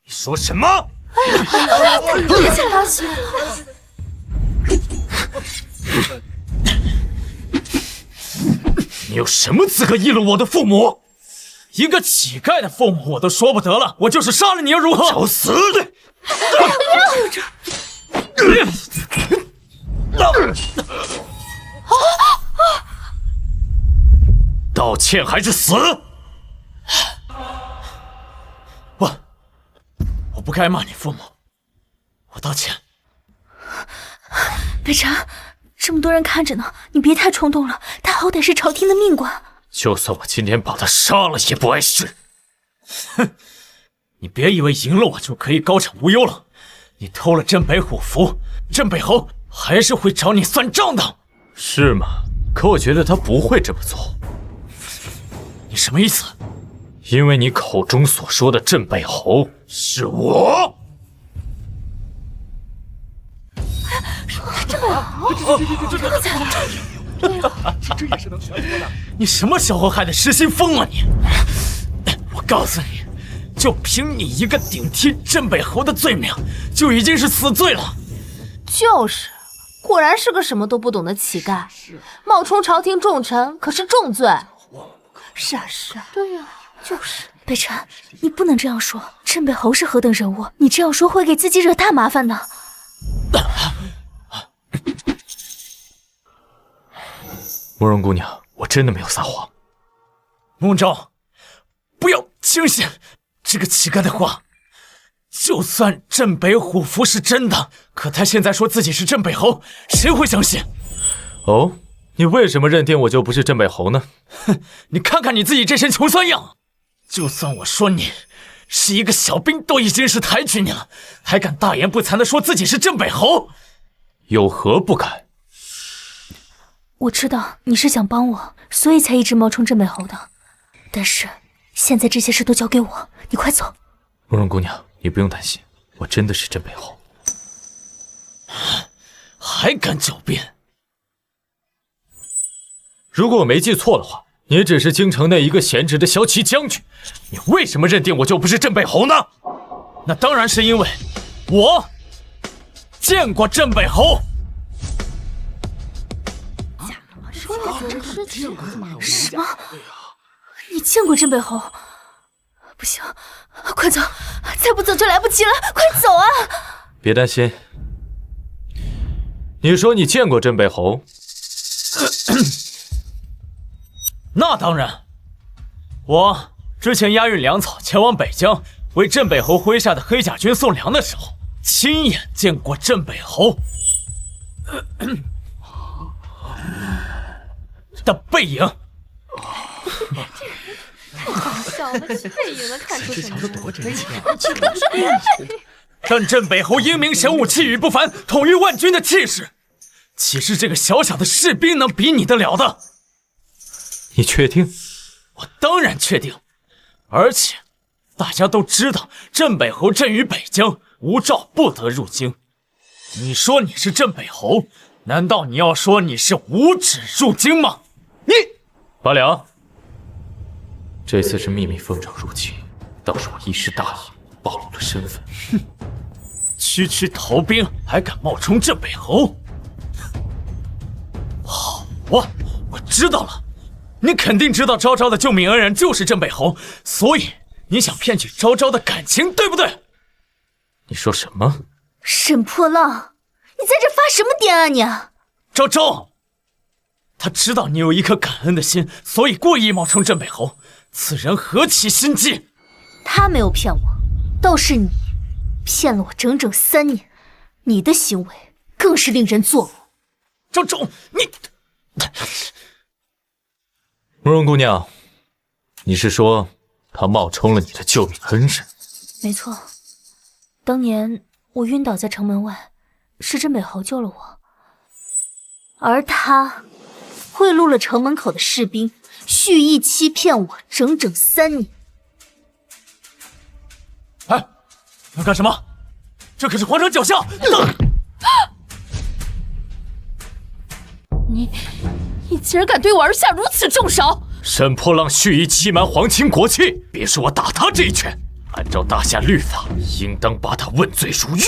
你说什么？别再拉起来了！你有什么资格议论我的父母？一个乞丐的父母我都说不得了，我就是杀了你又如何？找死！道歉还是死？我不该骂你父母，我道歉。北辰，这么多人看着呢，你别太冲动了，他好歹是朝廷的命官。就算我今天把他杀了也不碍事。哼，你别以为赢了我就可以高枕无忧了。你偷了镇北虎符，镇北侯还是会找你算账的。是吗？可我觉得他不会这么做。你什么意思？因为你口中所说的镇北侯是我。镇北侯，真的假的？这也是能全说的。你什么时候害得失心疯了你？我告诉你，就凭你一个顶替镇北侯的罪名，就已经是死罪了。就是，果然是个什么都不懂的乞丐，冒充朝廷重臣可是重罪。是啊是啊，对呀，就是。北辰，你不能这样说，镇北侯是何等人物，你这样说会给自己惹大麻烦的。慕容姑娘，我真的没有撒谎。慕昭，不要轻信这个乞丐的话。就算镇北虎符是真的，可他现在说自己是镇北侯，谁会相信？哦，你为什么认定我就不是镇北侯呢？哼，你看看你自己这身穷酸样，就算我说你是一个小兵，都已经是抬举你了，还敢大言不惭地说自己是镇北侯？有何不敢？我知道你是想帮我，所以才一直冒充镇北侯的。但是现在这些事都交给我，你快走。慕容姑娘，你不用担心，我真的是镇北侯。还敢狡辩？如果我没记错的话，你只是京城内一个闲职的骁骑将军，你为什么认定我就不是镇北侯呢？那当然是因为我见过镇北侯。什么？你见过镇北侯？不行，快走！再不走就来不及了，快走啊！别担心，你说你见过镇北侯？那当然，我之前押运粮草前往北疆，为镇北侯麾下的黑甲军送粮的时候，亲眼见过镇北侯的背影。太搞笑了，背影能看出什么？多真切！但镇北侯英明神武，气宇不凡，统御万军的气势，岂是这个小小的士兵能比拟得了的？你确定？我当然确定，而且大家都知道镇北侯镇于北疆，无诏不得入京。你说你是镇北侯，难道你要说你是无旨入京吗？你八良，这次是秘密奉诏入京，倒是我一时大意，暴露了身份。哼，区逃兵还敢冒充镇北侯？好啊，我知道了。你肯定知道昭昭的救命恩人就是镇北侯，所以你想骗取昭昭的感情，对不对？你说什么？沈破浪，你在这发什么癫啊你？昭昭，他知道你有一颗感恩的心，所以故意冒充镇北侯。此人何其心机！他没有骗我，倒是你骗了我整整3年，你的行为更是令人作呕。昭昭，你……慕容姑娘，你是说他冒充了你的救命恩人？没错，当年我晕倒在城门外，是镇北侯救了我，而他贿赂了城门口的士兵，蓄意欺骗我整整3年。哎，要干什么？这可是皇城脚下！你竟然敢对我儿下如此重手！沈破浪蓄意欺瞒皇亲国戚，别说我打他这一拳，按照大夏律法，应当把他问罪入狱。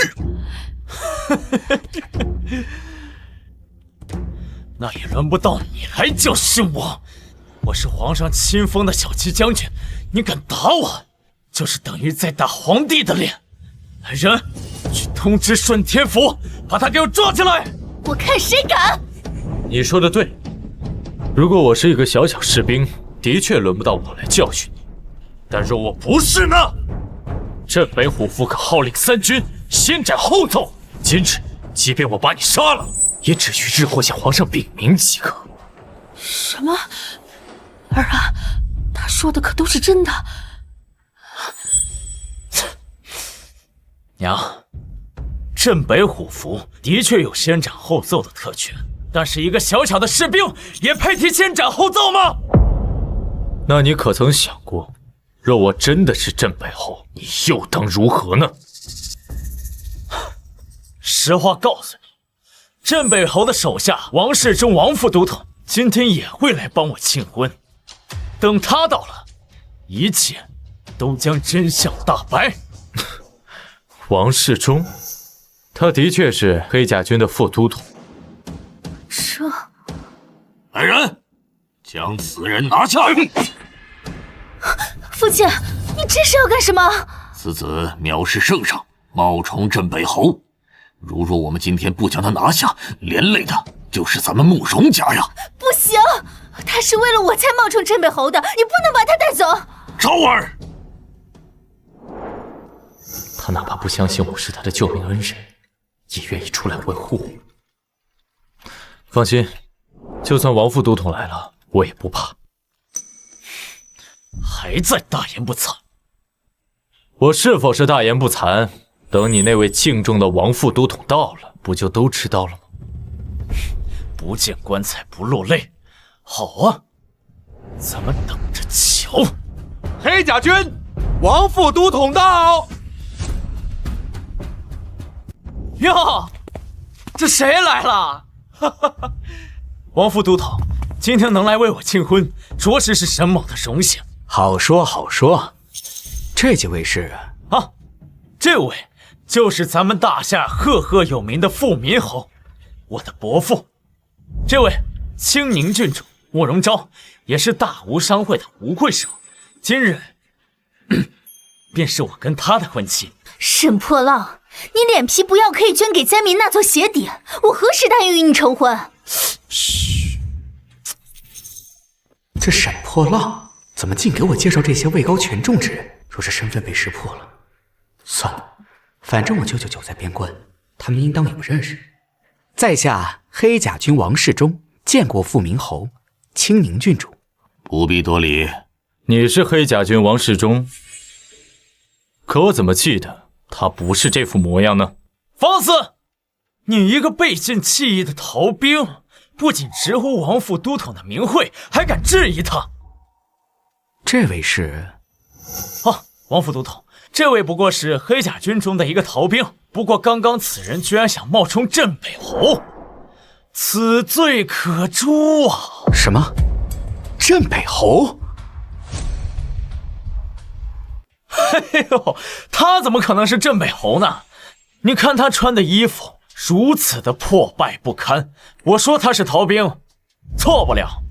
那也轮不到你来教训我。我是皇上亲封的小骑将军，你敢打我，就是等于在打皇帝的脸。来人，去通知顺天府，把他给我抓起来！我看谁敢！你说的对，如果我是一个小小士兵，的确轮不到我来教训你。但若我不是呢？镇北虎符可号令3军，先斩后奏。今日即便我把你杀了，也只需日后向皇上禀明即可。什么？儿啊，他说的可都是真的？娘，镇北虎符的确有先斩后奏的特权，但是一个小小的士兵也配提先斩后奏吗？那你可曾想过，若我真的是镇北侯，你又当如何呢？实话告诉你，镇北侯的手下王世忠王副都统今天也会来帮我庆婚。等他到了，一切都将真相大白。王世忠，他的确是黑甲军的副都统。这……来人，将此人拿下！父亲，你这是要干什么？此子藐视圣上，冒充镇北侯。如若我们今天不将他拿下，连累的就是咱们慕容家呀！不行，他是为了我才冒充镇北侯的，你不能把他带走。昭儿，他哪怕不相信我是他的救命恩人，也愿意出来维护我。放心，就算王副都统来了，我也不怕。还在大言不惭！我是否是大言不惭？等你那位敬重的王副都统到了，不就都知道了吗？不见棺材不落泪。好啊，咱们等着瞧。黑甲军，王副都统到！哟，这谁来了？王副都统，今天能来为我庆婚，着实是沈某的荣幸。好说好说，这几位是啊，这位就是咱们大夏赫赫有名的富民侯，我的伯父。这位青宁郡主慕容昭，也是大吴商会的吴会手，今日便是我跟他的婚期。沈破浪，你脸皮不要可以捐给灾民那做鞋底，我何时答应与你成婚？嘘，这沈破浪怎么净给我介绍这些位高权重之人？若是身份被识破了，算了，反正我舅舅久在边关，他们应当也不认识。在下黑甲军王世忠，见过富民侯青宁郡主。不必多礼。你是黑甲军王世忠，可我怎么记得他不是这副模样呢？放肆！你一个背信弃义的逃兵，不仅直呼王副都统的名讳，还敢质疑他。这位是？王副都统，这位不过是黑甲军中的一个逃兵。不过刚刚此人居然想冒充镇北侯，此罪可诛啊！什么？镇北侯？嘿呦，他怎么可能是镇北侯呢？你看他穿的衣服如此的破败不堪，我说他是逃兵，错不了。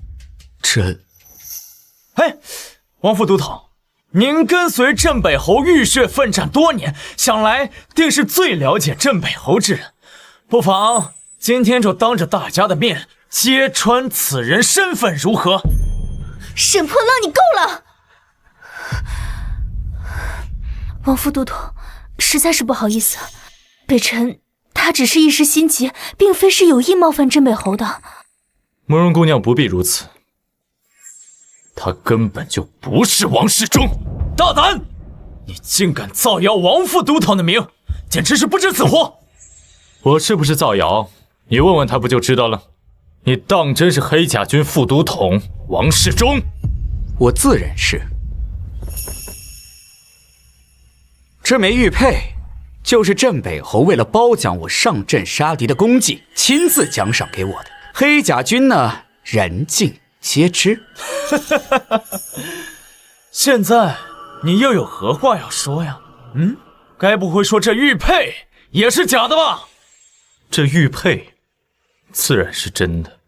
王副都统，您跟随镇北侯浴血奋战多年，想来定是最了解镇北侯之人，不妨今天就当着大家的面揭穿此人身份，如何？沈破浪，你够了！王副都统，实在是不好意思，北辰他只是一时心急，并非是有意冒犯镇北侯的。慕容姑娘不必如此，他根本就不是王世忠。大胆！你竟敢造谣王副都统的名，简直是不知死活！我是不是造谣？你问问他不就知道了？你当真是黑甲军副都统王世忠？我自认是。这枚玉佩就是镇北侯为了褒奖我上阵杀敌的功绩，亲自奖赏给我的。黑甲军呢，人尽皆知。现在你又有何话要说呀？该不会说这玉佩也是假的吧？这玉佩自然是真的，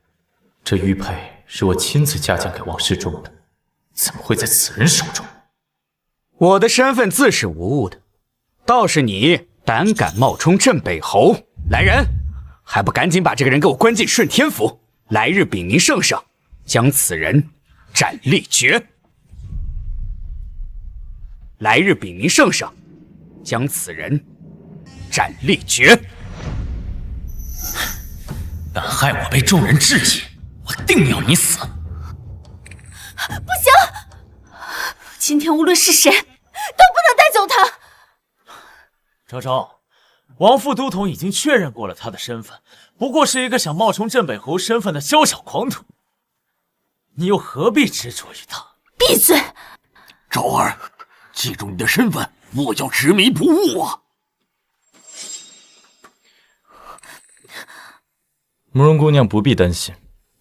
这玉佩是我亲自嘉奖给王世忠的，怎么会在此人手中？我的身份自是无误的，倒是你胆敢冒充镇北侯，来人，还不赶紧把这个人给我关进顺天府，来日禀明圣上，将此人斩立决。来日禀明圣上，将此人斩立决。敢害我被众人质疑，我定要你死！不行，今天无论是谁，都不能带走他。昭昭，王副都统已经确认过了他的身份，不过是一个想冒充镇北侯身份的宵小狂徒，你又何必执着于他？闭嘴！昭儿，记住你的身份，莫要执迷不悟啊！慕容姑娘不必担心，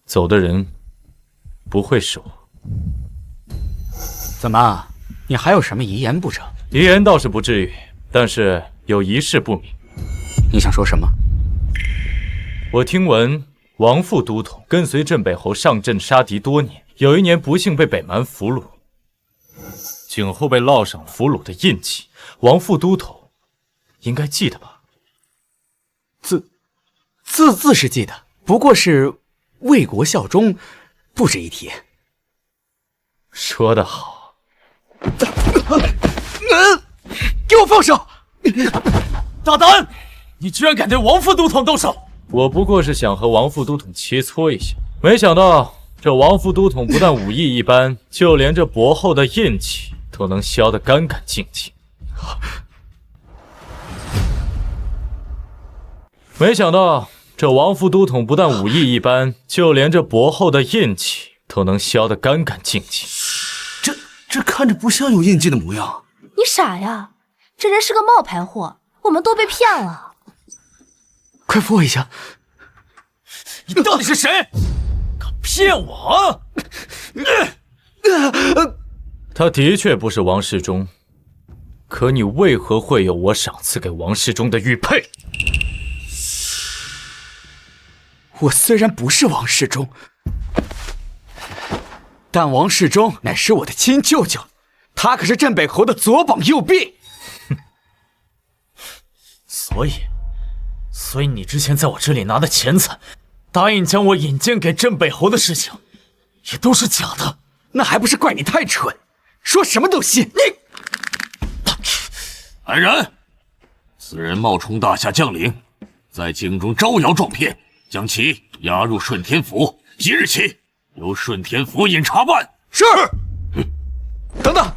走的人不会是我。怎么，你还有什么遗言不成？遗言倒是不至于，但是有一事不明。你想说什么？我听闻王副都统跟随镇北侯上阵杀敌多年，有一年不幸被北蛮俘虏，颈后被烙上了俘虏的印记。王副都统应该记得吧？自是记得，不过是为国效忠，不值一提。说得好。给我放手！大胆！你居然敢对王副都统动手！我不过是想和王副都统切磋一下，没想到这王副都统不但武艺一般，就连这薄厚的印记都能削得干干净净。没想到这王副都统不但武艺一般，就连这薄厚的印记都能削得干干净净。这看着不像有印记的模样。你傻呀，这人是个冒牌货，我们都被骗了。快扶我一下！你到底是谁？敢骗我？他的确不是王世忠，可你为何会有我赏赐给王世忠的玉佩？我虽然不是王世忠，但王世忠乃是我的亲舅舅，他可是镇北侯的左膀右臂。所以你之前在我这里拿的钱财，答应将我引荐给镇北侯的事情，也都是假的。那还不是怪你太蠢，说什么都信。安然，此人冒充大夏将领，在京中招摇撞骗，将其押入顺天府，即日起由顺天府尹查办。是。等等，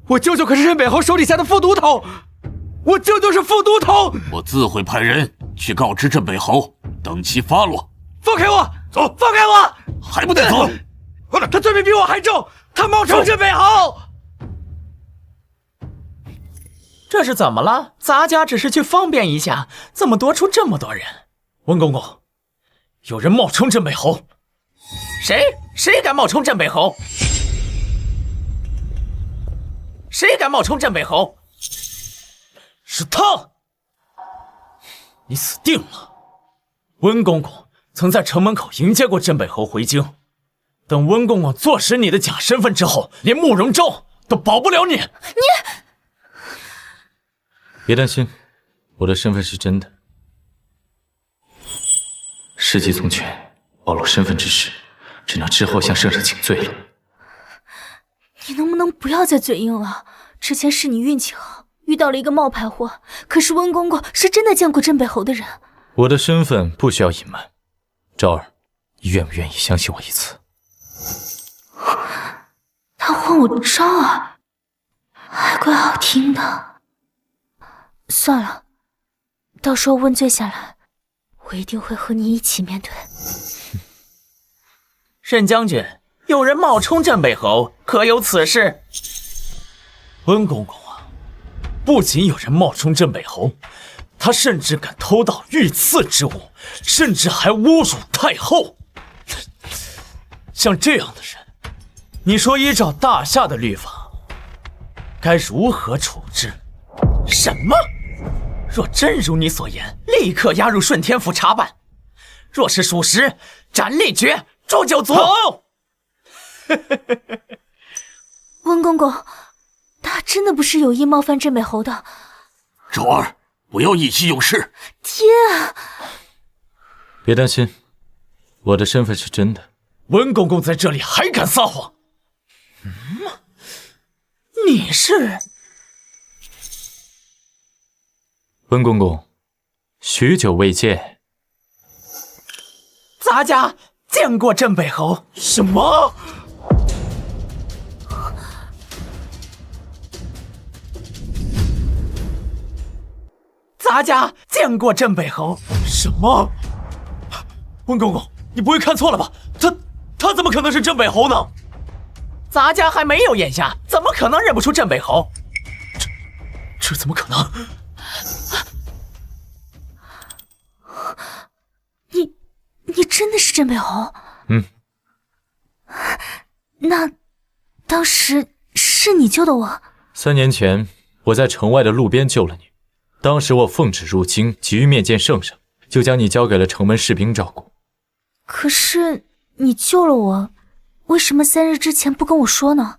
我舅舅可是镇北侯手底下的副都统，我舅舅是副都统。我自会派人去告知镇北侯，等其发落。放开我！走，放开我！还不得走？他罪名比我还重，他冒充镇北侯。这是怎么了？咱家只是去方便一下，怎么多出这么多人？温公公，有人冒充镇北侯。谁敢冒充镇北侯？谁敢冒充镇北侯？是他！你死定了！温公公曾在城门口迎接过镇北侯回京，等温公公坐实你的假身份之后，连慕容昭都保不了你。别担心，我的身份是真的。世纪宗权暴露身份之时，只能之后向圣上请罪了。你能不能不要再嘴硬了？之前是你运气好，遇到了一个冒牌货，可是温公公是真的见过镇北侯的人。我的身份不需要隐瞒，昭儿，你愿不愿意相信我一次？他唤我昭儿，还怪好听的。算了，到时候问罪下来，我一定会和你一起面对。沈将军，有人冒充镇北侯，可有此事？温公公啊，不仅有人冒充镇北侯，他甚至敢偷盗御赐之物，甚至还侮辱太后。像这样的人，你说依照大夏的律法，该如何处置？什么？若真如你所言，立刻押入顺天府查办；若是属实，斩立决，诛九族。好。温公公，他真的不是有意冒犯镇北侯的。昭儿，不要意气用事。天啊！别担心，我的身份是真的。温公公在这里还敢撒谎？你是？温公公，许久未见。咱家见过镇北侯。什么？咱家见过镇北侯。什么？温公公，你不会看错了吧？他怎么可能是镇北侯呢？咱家还没有眼瞎，怎么可能认不出镇北侯？这怎么可能？你真的是镇北侯？嗯。那当时是你救的我？3年前，我在城外的路边救了你。当时我奉旨入京，急于面见圣上，就将你交给了城门士兵照顾。可是你救了我，为什么3日之前不跟我说呢？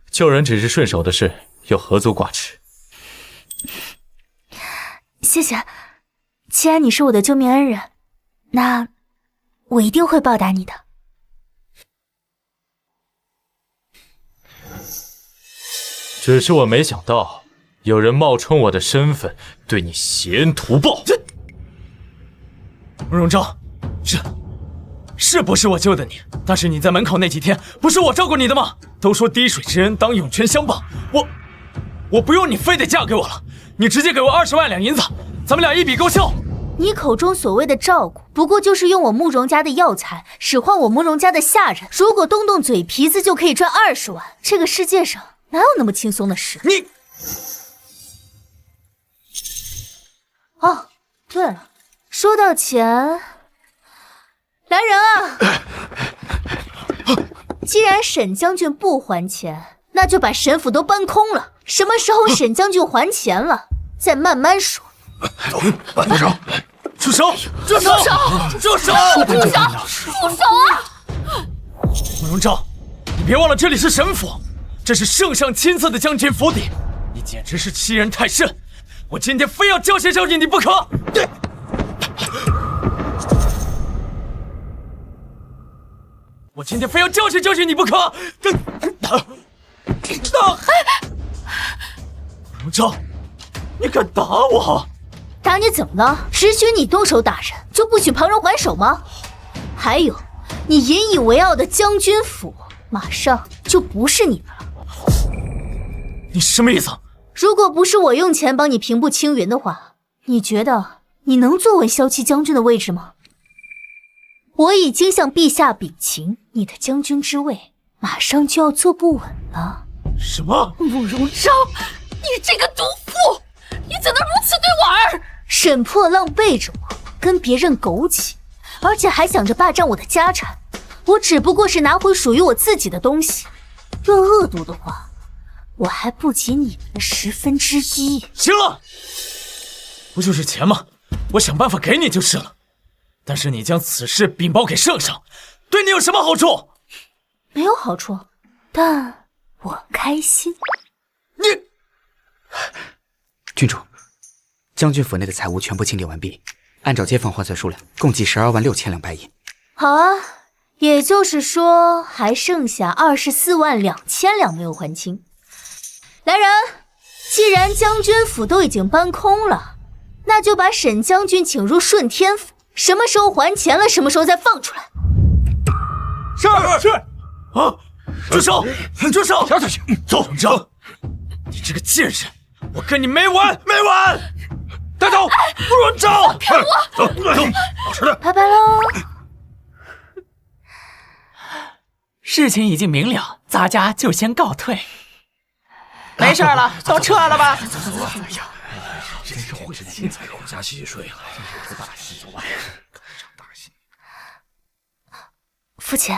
救人只是顺手的事，又何足挂齿。谢谢，既然你是我的救命恩人，那我一定会报答你的。只是我没想到，有人冒充我的身份，对你挟恩图报。慕容昭，是不是我救的你？但是你在门口那几天，不是我照顾你的吗？都说滴水之恩当涌泉相报，我不用你非得嫁给我了，你直接给我20万两银子，咱们俩一笔勾销。你口中所谓的照顾，不过就是用我慕容家的药材使唤我慕容家的下人，如果动动嘴皮子就可以赚20万，这个世界上哪有那么轻松的事？你……哦，对了，说到钱，来人啊！既然沈将军不还钱，那就把沈府都搬空了。什么时候沈将军还钱了，再慢慢说。住手！住手！住手！住手！住手啊！慕容昭，你别忘了这里是沈府，这是圣上亲赐的将军府邸，你简直是欺人太甚！我今天非要教训教训你不可！我今天非要教训教训你不可！慕容昭，你敢打我？打你怎么了？只许你动手打人，就不许旁人还手吗？还有，你引以为傲的将军府，马上就不是你的了。你什么意思？如果不是我用钱帮你平步青云的话，你觉得你能坐稳骁骑将军的位置吗？我已经向陛下禀情，你的将军之位马上就要坐不稳了。什么？慕容昭，你这个毒妇，你怎能如此对我儿？沈破浪背着我跟别人苟且，而且还想着霸占我的家产。我只不过是拿回属于我自己的东西，论恶毒的话，我还不及你们的1/10。行了，不就是钱吗？我想办法给你就是了。但是你将此事禀报给圣上，对你有什么好处？没有好处，但我开心。你，郡主，将军府内的财物全部清理完毕，按照街坊换算数量，共计12.6千200银。好啊，也就是说还剩下24.2千两没有还清。来人，既然将军府都已经搬空了，那就把沈将军请入顺天府，什么时候还钱了，什么时候再放出来。是。啊！住手！住手！跳下去！走，走！你这个贱人，我跟你没完！带走！慕容昭！走，老实点！拜拜喽！事情已经明了，咱家就先告退。没事了，都撤了吧。走！哎呀，真是会是钱财，回家洗睡了。大戏，走吧。大戏。父亲。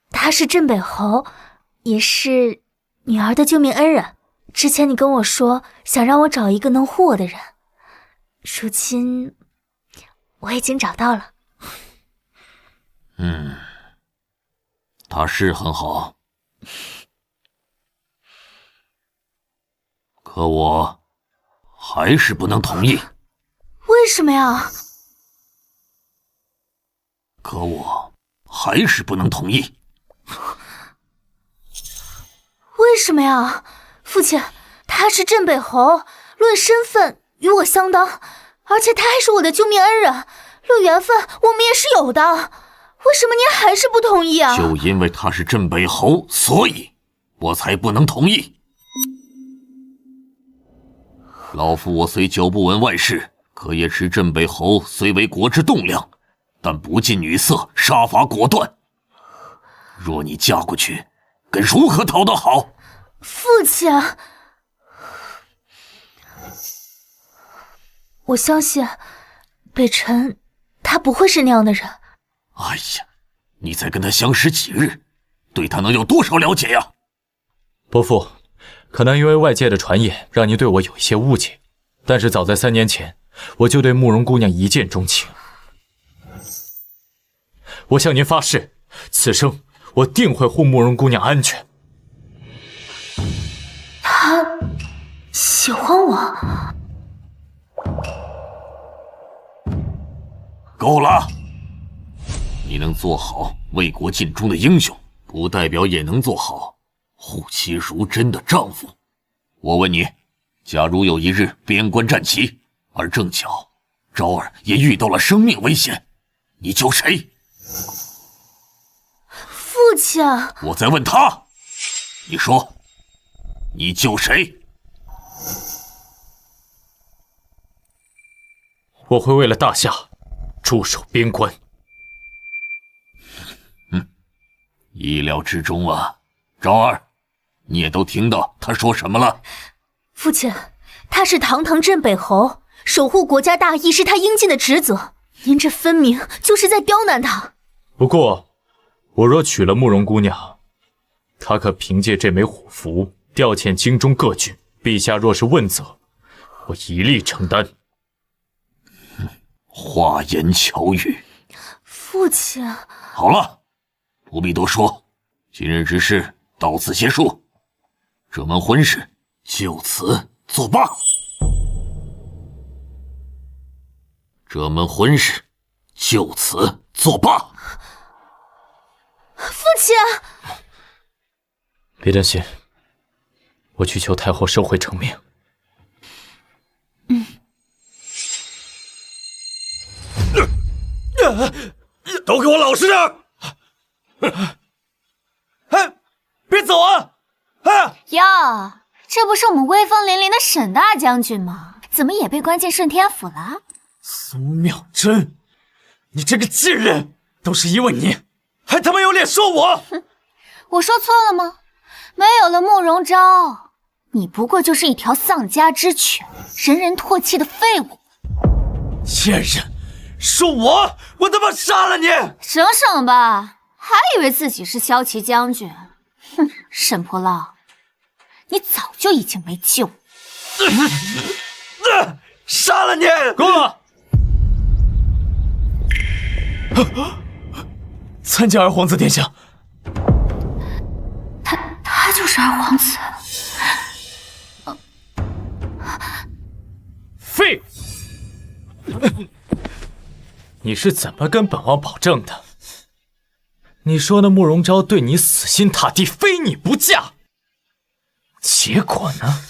他是镇北侯，也是女儿的救命恩人。之前你跟我说想让我找一个能护我的人，如今我已经找到了。他是很好，可我还是不能同意。为什么呀？可我还是不能同意。为什么呀？父亲，他是镇北侯，论身份与我相当，而且他还是我的救命恩人，论缘分我们也是有的。为什么您还是不同意啊？就因为他是镇北侯，所以我才不能同意。老夫我虽久不闻外事，可也知镇北侯虽为国之栋梁，但不近女色，杀伐果断。若你嫁过去，该如何讨得好？父亲，我相信北辰他不会是那样的人。哎呀，你才跟他相识几日，对他能有多少了解呀？伯父，可能因为外界的传言让您对我有一些误解，但是早在3年前，我就对慕容姑娘一见钟情。我向您发誓，此生我定会护慕容姑娘安全。他喜欢我？够了！你能做好为国尽忠的英雄，不代表也能做好护妻如珍的丈夫。我问你，假如有一日边关战旗，而正巧昭儿也遇到了生命危险，你救谁？父亲，我在问他，你说，你救谁？我会为了大夏驻守边关。意料之中啊，昭儿，你也都听到他说什么了？父亲，他是堂堂镇北侯，守护国家大义是他应尽的职责。您这分明就是在刁难他。不过，我若娶了慕容姑娘，她可凭借这枚虎符调遣京中各郡。陛下若是问责，我一力承担。花言巧语。父亲，好了，不必多说，今日之事到此结束，这门婚事就此作罢。这门婚事就此作罢。父亲，别担心，我去求太后收回成命。都给我老实点！哎，别走啊！哎呀，这不是我们威风凛凛的沈大将军吗？怎么也被关进顺天府了？苏妙真，你这个贱人，都是因为你，还他妈有脸说我！我说错了吗？没有了慕容昭，你不过就是一条丧家之犬，人人唾弃的废物。贱人，说我他妈杀了你！省省吧，还以为自己是骁骑将军。哼，沈破浪，你早就已经没救。杀了你！够了！参见二皇子殿下。他就是二皇子。废物！你是怎么跟本王保证的？你说那慕容昭对你死心塌地，非你不嫁。结果呢？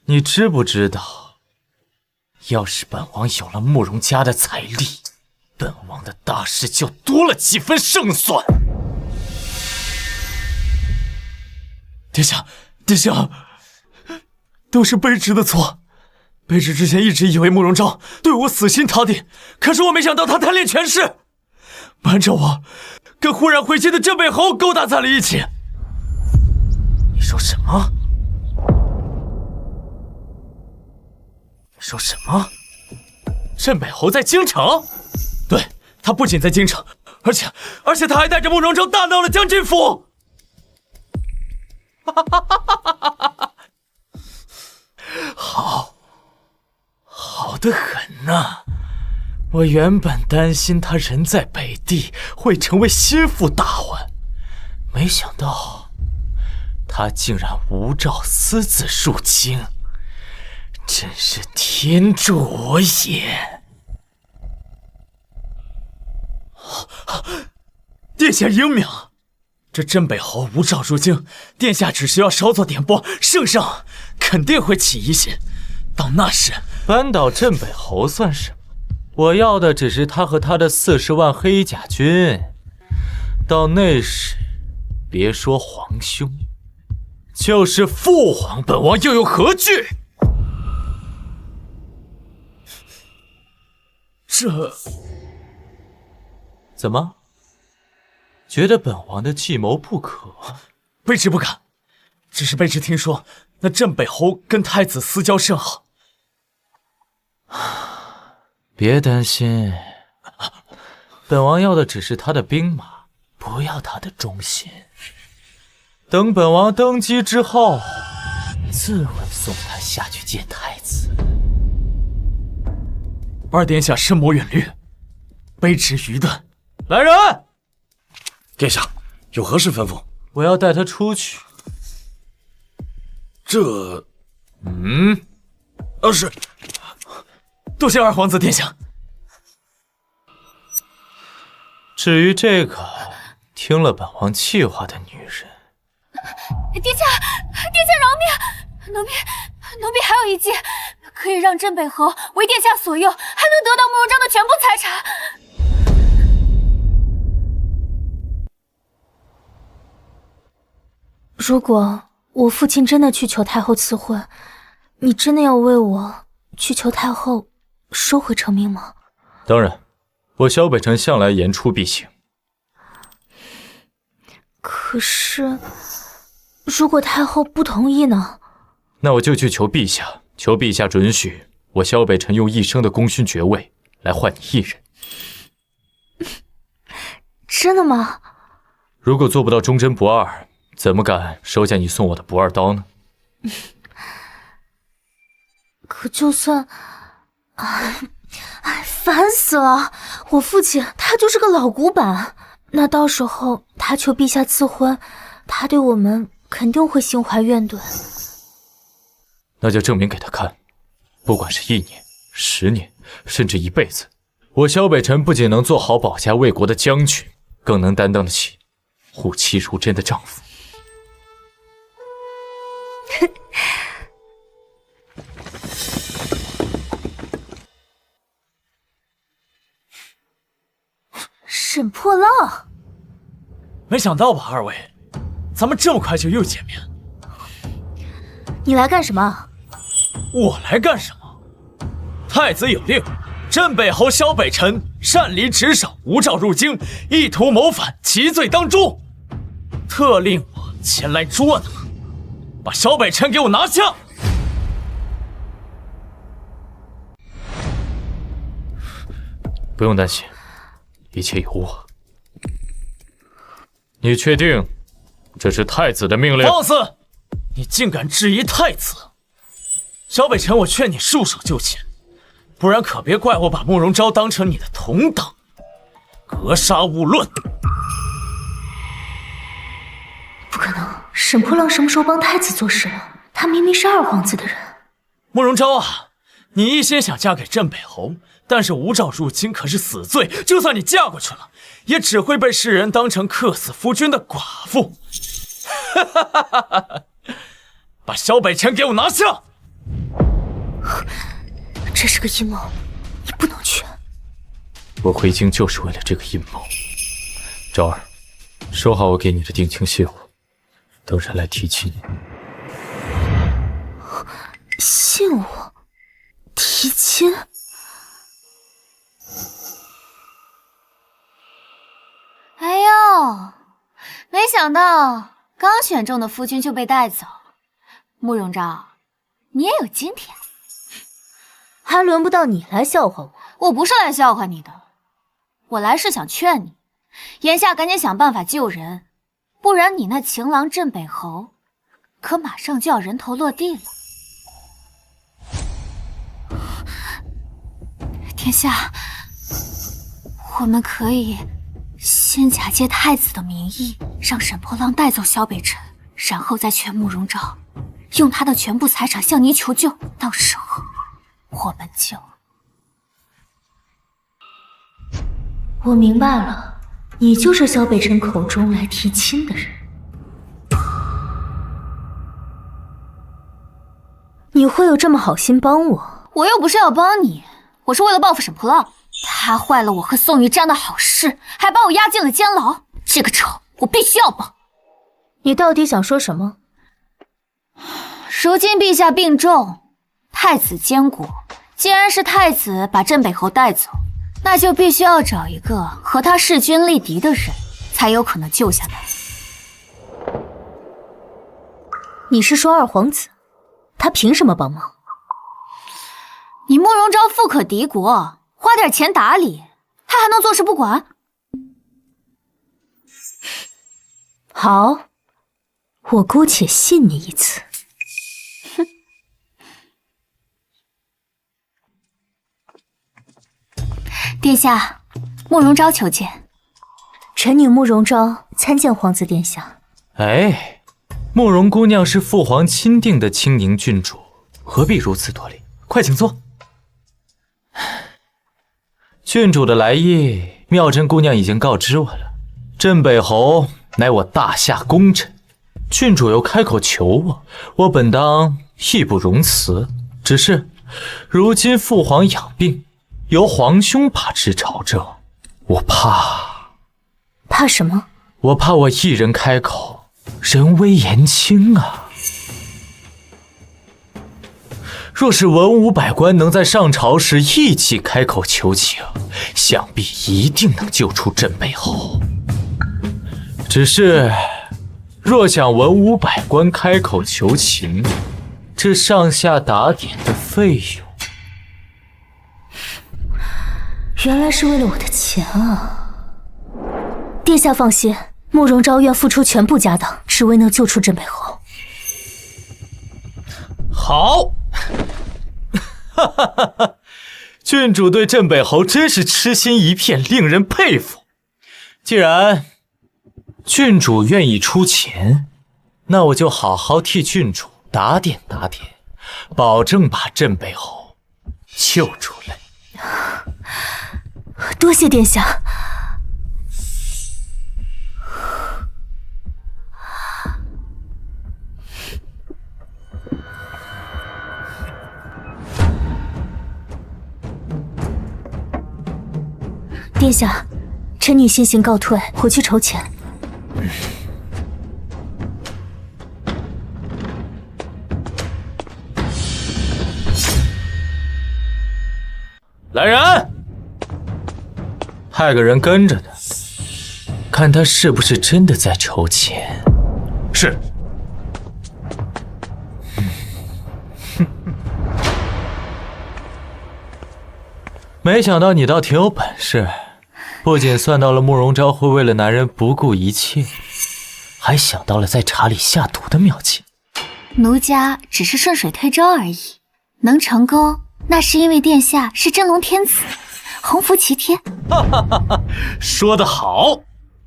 你知不知道，要是本王有了慕容家的财力，本王的大事就多了几分胜算。殿下，都是卑职的错。卑职之前一直以为慕容昭对我死心塌地，可是我没想到他贪恋权势，瞒着我跟忽然回京的镇北侯勾搭在了一起。你说什么？说什么？镇北侯在京城？对，他不仅在京城，而且他还带着慕容昭大闹了将军府。好得很呐！我原本担心他人在北地会成为心腹大患，没想到他竟然无照私自入京，真是天助我也！殿下英明，这镇北侯无照入京，殿下只需要稍作点拨，圣上肯定会起疑心。到那时，扳倒镇北侯算什么？我要的只是他和他的40万黑甲军。到那时，别说皇兄，就是父皇，本王又有何惧？这怎么？觉得本王的计谋不可？卑职不敢，只是卑职听说那镇北侯跟太子私交甚好。别担心，本王要的只是他的兵马，不要他的忠心。等本王登基之后，自会送他下去见太子。二殿下深谋远虑，卑职愚钝。来人！殿下有何事吩咐？我要带他出去。这……是。多谢二皇子殿下。至于这个听了本王气话的女人，殿下饶命！奴婢还有一计，可以让镇北侯为殿下所用，还能得到慕容昭的全部财产。如果我父亲真的去求太后赐婚，你真的要为我去求太后收回成命吗？当然，我萧北辰向来言出必行。可是，如果太后不同意呢？那我就去求陛下，求陛下准许我萧北辰用一生的功勋爵位来换你一人。真的吗？如果做不到忠贞不二，怎么敢收下你送我的不二刀呢？可就算……烦死了！我父亲他就是个老古板，那到时候他求陛下赐婚，他对我们肯定会心怀怨怼。那就证明给他看，不管是1年、10年，甚至一辈子，我萧北辰不仅能做好保家卫国的将军，更能担当得起护妻如珍的丈夫。沈破浪，没想到吧，二位，咱们这么快就又见面。你来干什么？我来干什么？太子有令，镇北侯萧北辰擅离职守，无诏入京，意图谋反，其罪当诛。特令我前来捉拿，把萧北辰给我拿下。不用担心，一切有我。你确定这是太子的命令？放肆！你竟敢质疑太子！萧北辰，我劝你束手就擒，不然可别怪我把慕容昭当成你的同等，格杀勿论。不可能，沈破浪什么时候帮太子做事了？他明明是二皇子的人。慕容昭啊，你一心想嫁给镇北侯，但是无诏入京可是死罪，就算你嫁过去了，也只会被世人当成克死夫君的寡妇。把萧北辰给我拿下！这是个阴谋，你不能去。我回京就是为了这个阴谋。昭儿，收好我给你的定情信物，等人来提亲。信物？提亲？哎呦，没想到刚选中的夫君就被带走。慕容昭，你也有今天。还轮不到你来笑话我。我不是来笑话你的，我来是想劝你，眼下赶紧想办法救人，不然你那情郎镇北侯可马上就要人头落地了。殿下，我们可以先假借太子的名义，让沈破浪带走萧北辰，然后再劝慕容昭用他的全部财产向您求救，到时候我们就……我明白了，你就是萧北辰口中来提亲的人。你会有这么好心帮我？我又不是要帮你，我是为了报复沈破浪。他坏了我和宋玉章的好事，还把我押进了监牢，这个仇我必须要报。你到底想说什么？如今陛下病重，太子监国，既然是太子把镇北侯带走，那就必须要找一个和他势均力敌的人，才有可能救下来。你是说二皇子？他凭什么帮忙？你慕容昭富可敌国，花点钱打理，他还能坐视不管？好，我姑且信你一次。哼。殿下，慕容昭求见。臣女慕容昭参见皇子殿下。哎，慕容姑娘是父皇钦定的青宁郡主，何必如此多礼？快请坐。郡主的来意，妙真姑娘已经告知我了。镇北侯乃我大夏功臣，郡主又开口求我，我本当义不容辞。只是如今父皇养病，由皇兄把持朝政，我怕什么？我怕我一人开口，人微言轻啊。若是文武百官能在上朝时一起开口求情，想必一定能救出镇北侯。只是，若想文武百官开口求情，这上下打点的费用，原来是为了我的钱啊！殿下放心，慕容昭愿付出全部家当，只为能救出镇北侯。好。哈哈哈哈！郡主对镇北侯真是痴心一片，令人佩服。既然郡主愿意出钱，那我就好好替郡主打点打点，保证把镇北侯救出来。多谢殿下。殿下，臣女先行告退，回去筹钱。来人，派个人跟着他，看他是不是真的在筹钱。是。没想到你倒挺有本事，不仅算到了慕容昭会为了男人不顾一切，还想到了在茶里下毒的妙计。奴家只是顺水推舟而已，能成功那是因为殿下是真龙天子，鸿福齐天。说得好，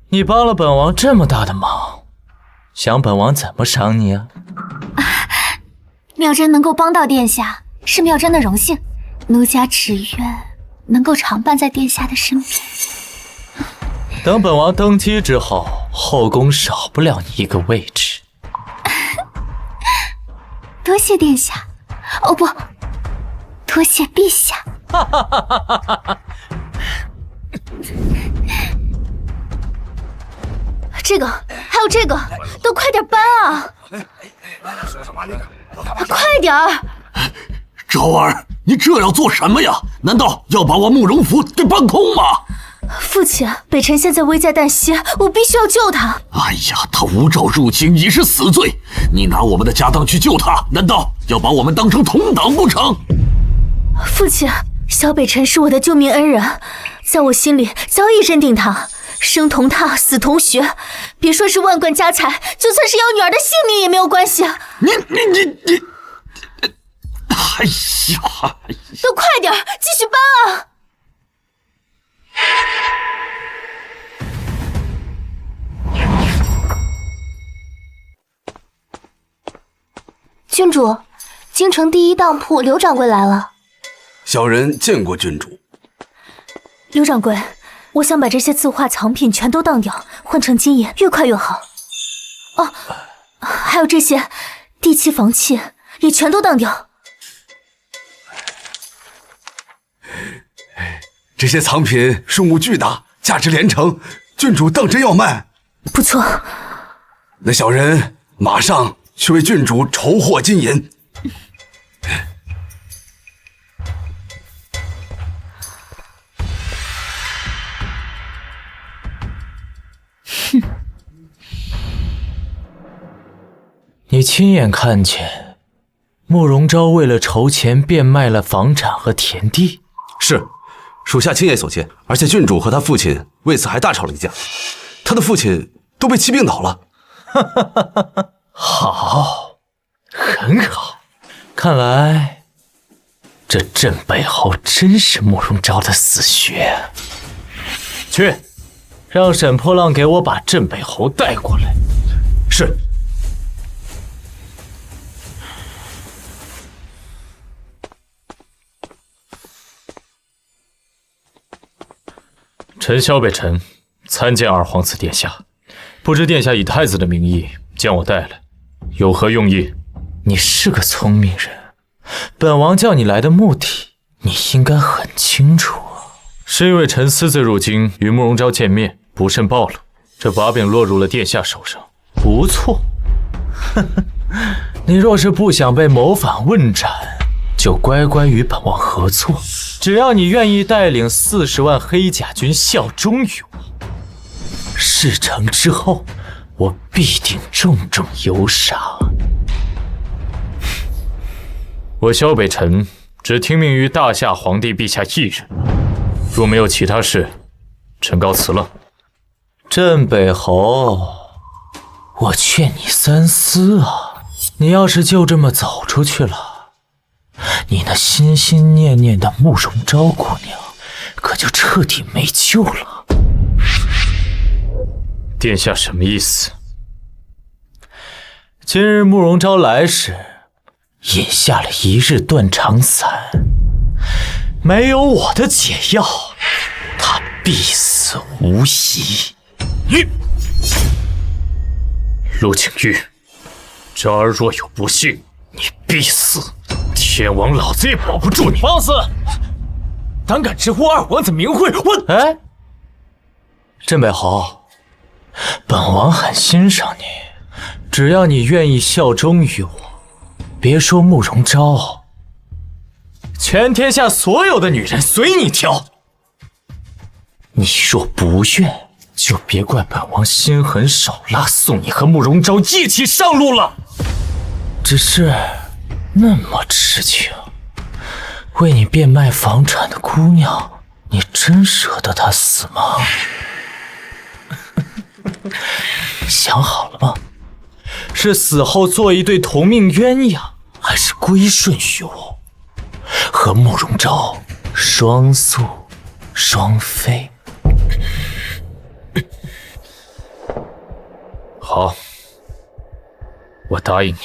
你帮了本王这么大的忙，想本王怎么赏你啊？妙真能够帮到殿下，是妙真的荣幸。奴家只愿能够常伴在殿下的身边。等本王登基之后，后宫少不了你一个位置。多谢殿下，哦不，多谢陛下。这个还有这个，都快点搬啊！快点儿！昭儿，你这要做什么呀？难道要把我慕容府给搬空吗？父亲，北辰现在危在旦夕，我必须要救他。哎呀，他无照入侵已是死罪，你拿我们的家当去救他，难道要把我们当成同党不成？父亲，小北辰是我的救命恩人，在我心里早已认定他，生同他，死同穴。别说是万贯家财，就算是要女儿的性命也没有关系。你，哎呀，都快点，继续搬啊！郡主，京城第一当铺刘掌柜来了。小人见过郡主。刘掌柜，我想把这些字画藏品全都当掉，换成金银，越快越好。哦，还有这些地契房契也全都当掉。这些藏品数目巨大，价值连城，郡主当真要卖？不错。那小人马上去为郡主筹获金银。哼，你亲眼看见慕容昭为了筹钱变卖了房产和田地？是，属下亲眼所见，而且郡主和他父亲为此还大吵了一架，他的父亲都被气病倒了。好，很好，看来这镇北侯真是慕容昭的死穴。去，让沈破浪给我把镇北侯带过来。是。臣萧北辰参见二皇子殿下，不知殿下以太子的名义将我带来，有何用意？你是个聪明人，本王叫你来的目的，你应该很清楚啊。是因为臣私自入京与慕容昭见面，不慎暴露，这把柄落入了殿下手上。不错，你若是不想被谋反问斩，就乖乖与本王合作。只要你愿意带领40万黑甲军效忠于我，事成之后，我必定重重有赏。我萧北辰只听命于大夏皇帝陛下一人，若没有其他事，臣告辞了。镇北侯，我劝你三思啊！你要是就这么走出去了，你那心心念念的慕容昭姑娘，可就彻底没救了。殿下什么意思？今日慕容昭来时，饮下了一日断肠散，没有我的解药，他必死无疑。陆景玉，昭儿若有不幸，你必死。天王老子也保不住你！放肆！胆敢直呼二皇子名讳，我……哎，镇北侯，本王很欣赏你，只要你愿意效忠于我，别说慕容昭，全天下所有的女人随你挑。你若不愿，就别怪本王心狠手辣，送你和慕容昭一起上路了。只是那么痴情，为你变卖房产的姑娘，你真舍得她死吗？想好了吗？是死后做一对同命鸳鸯，还是归顺于我，和慕容昭双宿双飞？好，我答应你。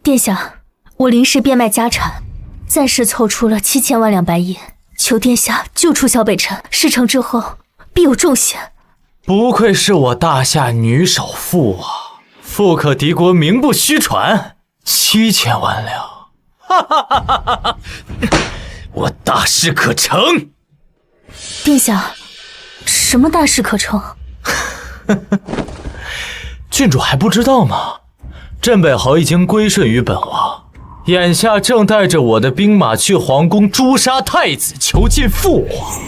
殿下，我临时变卖家产，暂时凑出了7000万两白银，求殿下救出萧北辰，事成之后必有重谢。不愧是我大夏女首富啊，富可敌国，名不虚传，7000万两，哈哈哈哈哈哈！我大事可成。殿下，什么大事可成？郡主还不知道吗？镇北侯已经归顺于本王，眼下正带着我的兵马去皇宫诛杀太子，囚禁父皇。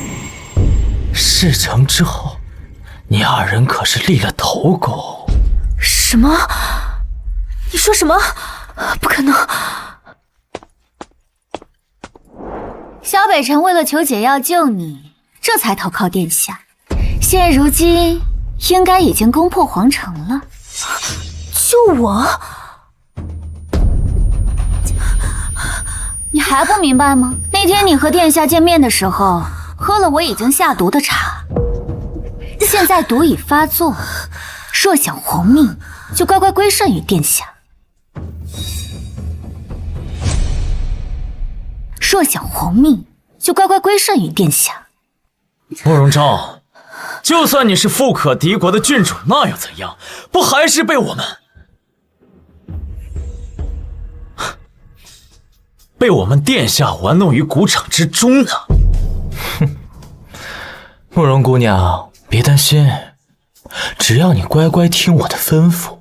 事成之后，你二人可是立了头功。什么？你说什么？不可能！萧北辰为了求解药救你，这才投靠殿下。现如今应该已经攻破皇城了。救我？你还不明白吗？那天你和殿下见面的时候，喝了我已经下毒的茶，现在毒已发作，若想活命，就乖乖归顺于殿下。若想活命，就乖乖归顺于殿下。慕容昭，就算你是富可敌国的郡主，那又怎样？不还是被我们殿下玩弄于股掌之中呢？哼，慕容姑娘，别担心，只要你乖乖听我的吩咐，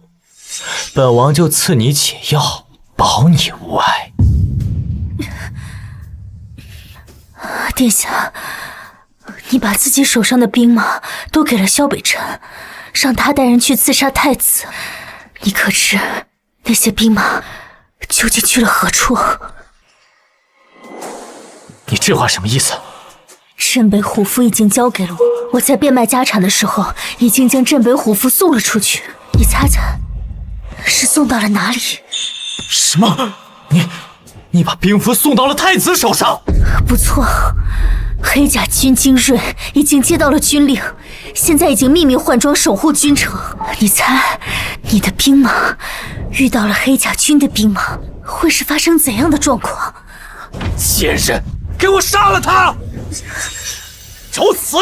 本王就赐你解药，保你无碍。殿下，你把自己手上的兵马都给了萧北辰，让他带人去刺杀太子。你可知那些兵马究竟去了何处？你这话什么意思？镇北虎符已经交给了我，我在变卖家产的时候，已经将镇北虎符送了出去。你猜猜，是送到了哪里？什么？你把兵符送到了太子手上？不错，黑甲军精锐已经接到了军令，现在已经秘密换装守护军城。你猜，你的兵马遇到了黑甲军的兵马，会是发生怎样的状况？贱人，给我杀了他！找死！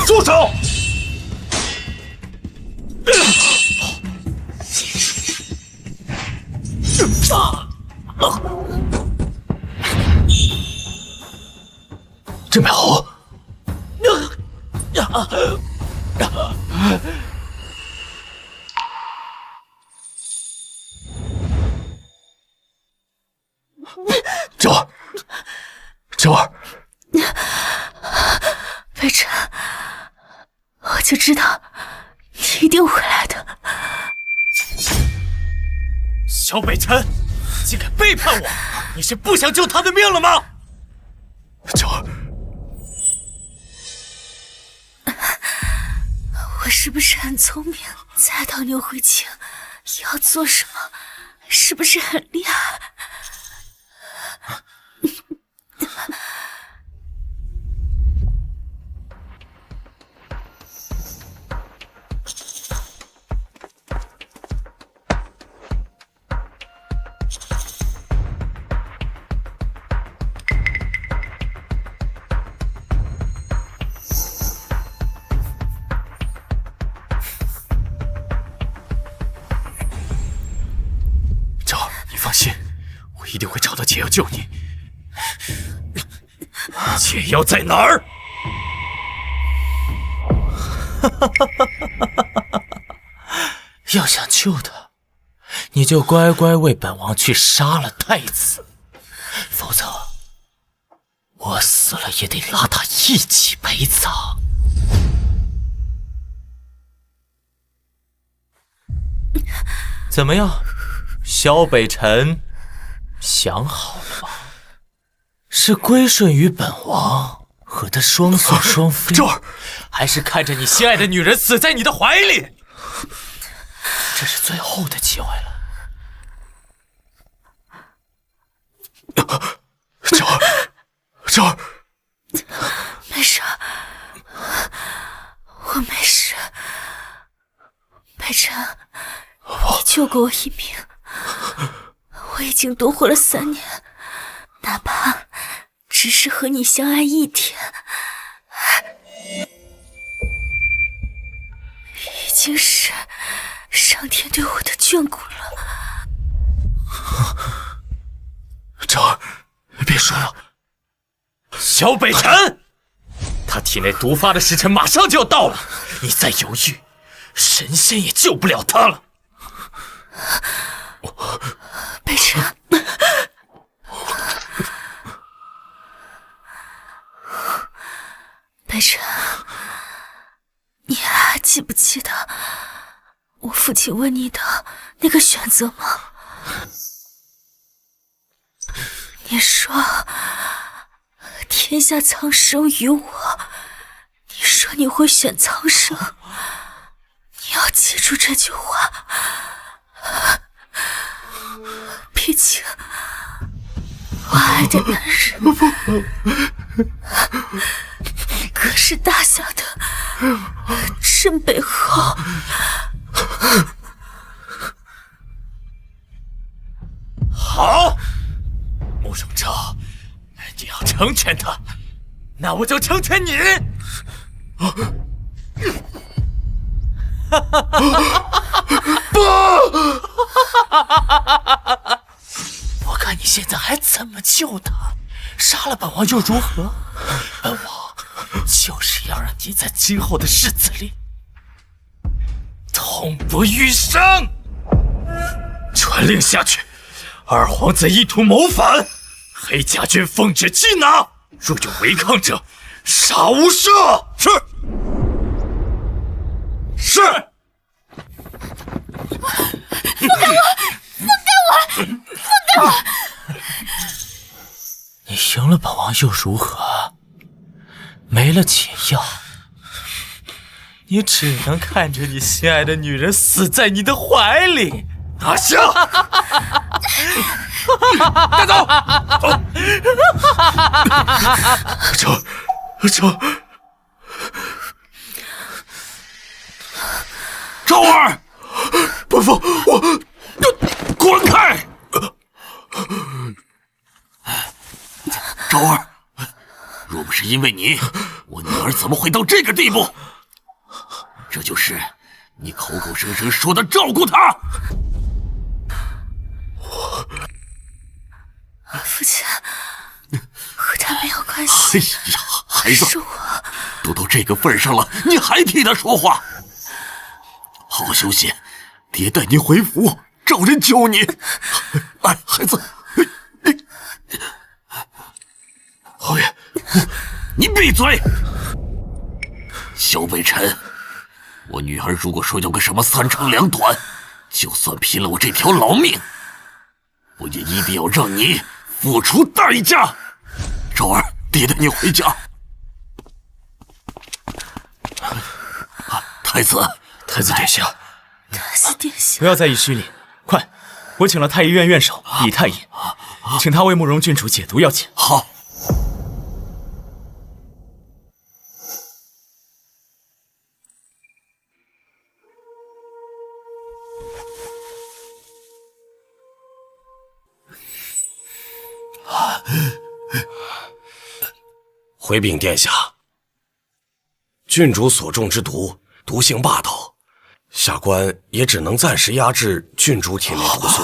住手！镇北侯，这儿，北辰，我就知道你一定会来的。萧北辰，竟敢背叛我！你是不想救他的命了吗？这儿，我是不是很聪明？猜到牛回京要做什么，是不是很厉害？一定会找到解药救你。解药在哪儿？要想救他，你就乖乖为本王去杀了太子，否则我死了也得拉他一起陪葬。怎么样，萧北辰，想好了吗？是归顺于本王，和他双宿双飞，周儿，还是看着你心爱的女人死在你的怀里？这是最后的机会了。周儿，周儿，没事，我没事。北辰，你救过我一命，我已经多活了3年，哪怕只是和你相爱1天，已经是上天对我的眷顾了。周儿，别说了。萧北辰，他体内毒发的时辰马上就要到了，你再犹豫，神仙也救不了他了。北辰，北辰，你还记不记得我父亲问你的那个选择吗？你说天下苍生于我，你说你会选苍生，你要记住这句话。毕竟我爱的男人可是大夏的镇北侯。好，慕容昭，你要成全他，那我就成全你。不！我看你现在还怎么救他？杀了本王又如何？本王就是要让你在今后的日子里痛不欲生。传令下去，二皇子意图谋反，黑甲军奉旨缉拿，若有违抗者，杀无赦。是。是。放开我！放开我！放开我！你赢了本王又如何？没了解药，你只能看着你心爱的女人死在你的怀里。阿香，带走！周周儿，伯父，我滚开！周儿，若不是因为你，我女儿怎么会到这个地步？这就是你口口声声说的照顾她。父亲，和他没有关系。哎呀，孩子，是我都到这个份上了，你还替他说话？好好休息，爹带你回府，找人救你。哎，孩子，侯爷，你闭嘴！萧北辰，我女儿如果说有个什么3长2短，就算拼了我这条老命，我也一定要让你付出代价。周儿，爹带你回家。太子殿下，太子殿下，不要再以虚礼，快，我请了太医院院守李太医，请他为慕容郡主解毒要紧。好。回禀殿下，郡主所中之毒，毒性霸道，下官也只能暂时压制郡主体内毒素，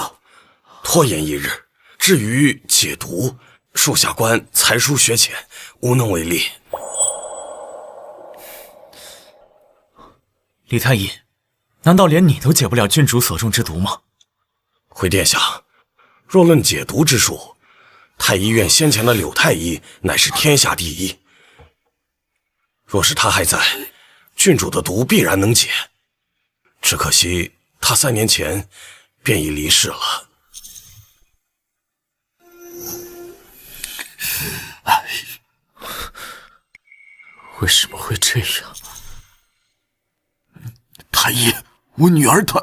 拖延1日，至于解毒，属下官才疏学浅，无能为力。李太医，难道连你都解不了郡主所中之毒吗？回殿下，若论解毒之术，太医院先前的柳太医乃是天下第一。若是他还在，郡主的毒必然能解。只可惜他3年前便已离世了。为什么会这样？太医，我女儿她……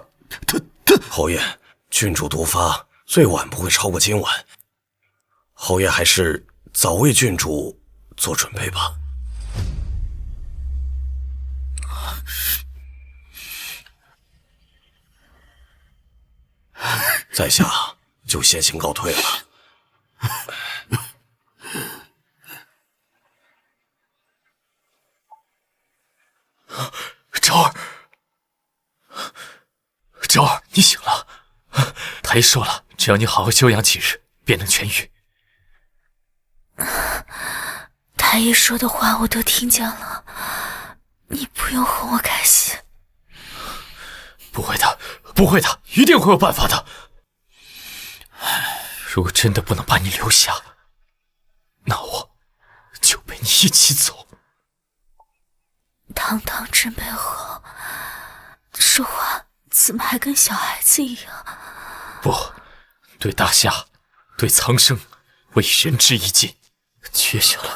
侯爷，郡主毒发最晚不会超过今晚，侯爷还是早为郡主做准备吧。在下就先行告退了。昭儿，你醒了。太医说了，只要你好好休养几日，便能痊愈。太医说的话我都听见了，你不用哄我开心。不会的，不会的，一定会有办法的。如果真的不能把你留下，那我就陪你一起走。堂堂真背后，说话怎么还跟小孩子一样？不，对大夏，对苍生，我以仁至义尽。接下来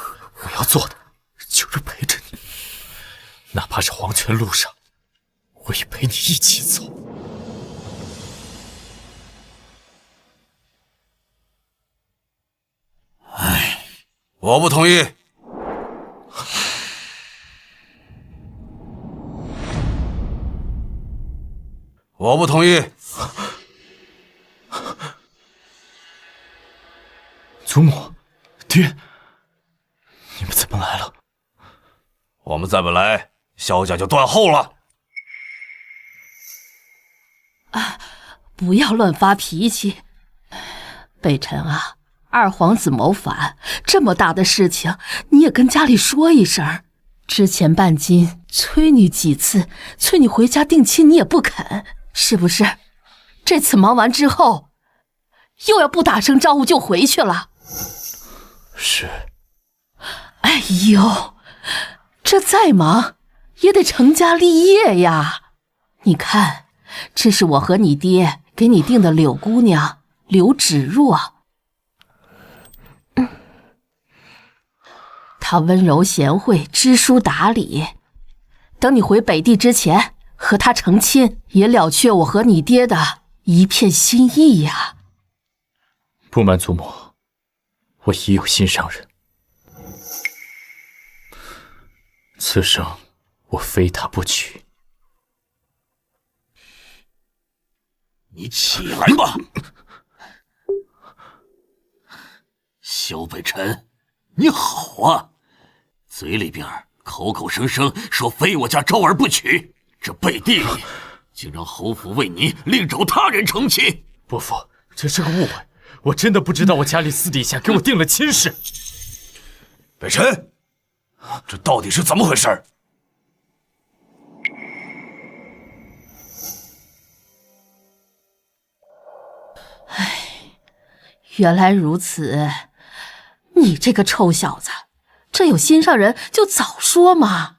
我要做的就是陪着你，哪怕是黄泉路上，我也陪你一起走。我不同意。我不同意。祖母，爹，你们怎么来了？我们再不来，萧家就断后了。不要乱发脾气。北辰啊，二皇子谋反，这么大的事情，你也跟家里说一声。之前半斤催你几次，催你回家定亲，你也不肯，是不是？这次忙完之后，又要不打声招呼就回去了。是。哎呦，这再忙也得成家立业呀。你看，这是我和你爹给你定的柳姑娘柳芷若。她温柔贤惠，知书达理。等你回北地之前，和她成亲，也了却我和你爹的一片心意呀。不瞒祖母，我已有心上人。此生我非她不娶。你起来吧，萧北辰，你好啊！嘴里边口口声声说非我家昭儿不娶，这背地里竟让侯府为你另找他人成亲。伯父，这是个误会，我真的不知道我家里私底下给我定了亲事。北辰，这到底是怎么回事？原来如此，你这个臭小子，这有心上人就早说嘛，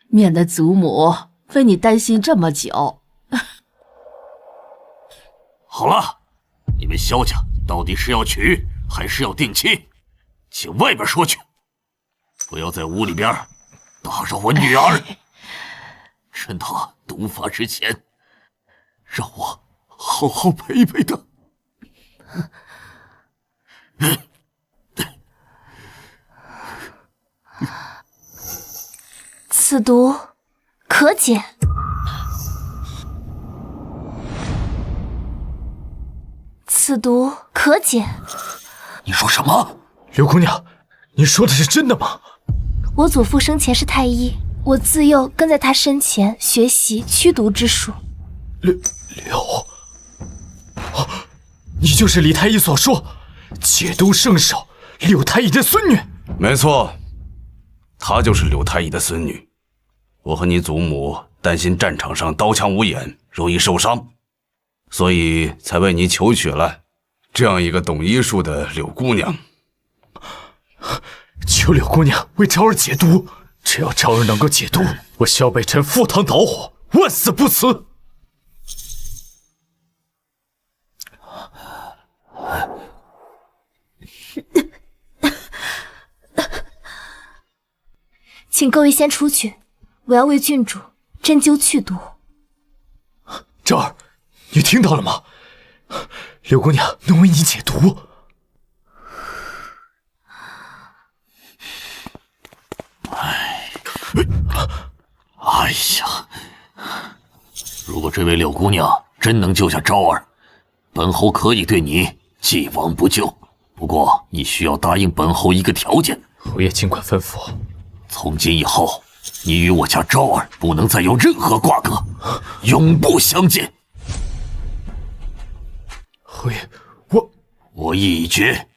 免得祖母为你担心这么久。好了，你们萧家到底是要娶还是要定亲，请外边说去，不要在屋里边打扰我女儿。趁她毒发之前，让我好好陪陪她。此毒可解。此毒可解。你说什么？刘姑娘，你说的是真的吗？我祖父生前是太医，我自幼跟在他身前学习驱毒之术。你就是李太医所说解毒圣手柳太医的孙女？没错，她就是柳太医的孙女。我和你祖母担心战场上刀枪无眼，容易受伤，所以才为你求娶了这样一个懂医术的柳姑娘。求柳姑娘为昭儿解毒，只要昭儿能够解毒，我萧北辰赴汤蹈火，万死不辞。请各位先出去，我要为郡主针灸去毒。昭儿，你听到了吗？柳姑娘能为你解毒。哎呀，如果这位柳姑娘真能救下昭儿，本侯可以对你既往不咎。不过你需要答应本侯一个条件。侯爷尽管吩咐。从今以后，你与我家昭儿不能再有任何瓜葛，永不相见。侯爷，我意已决。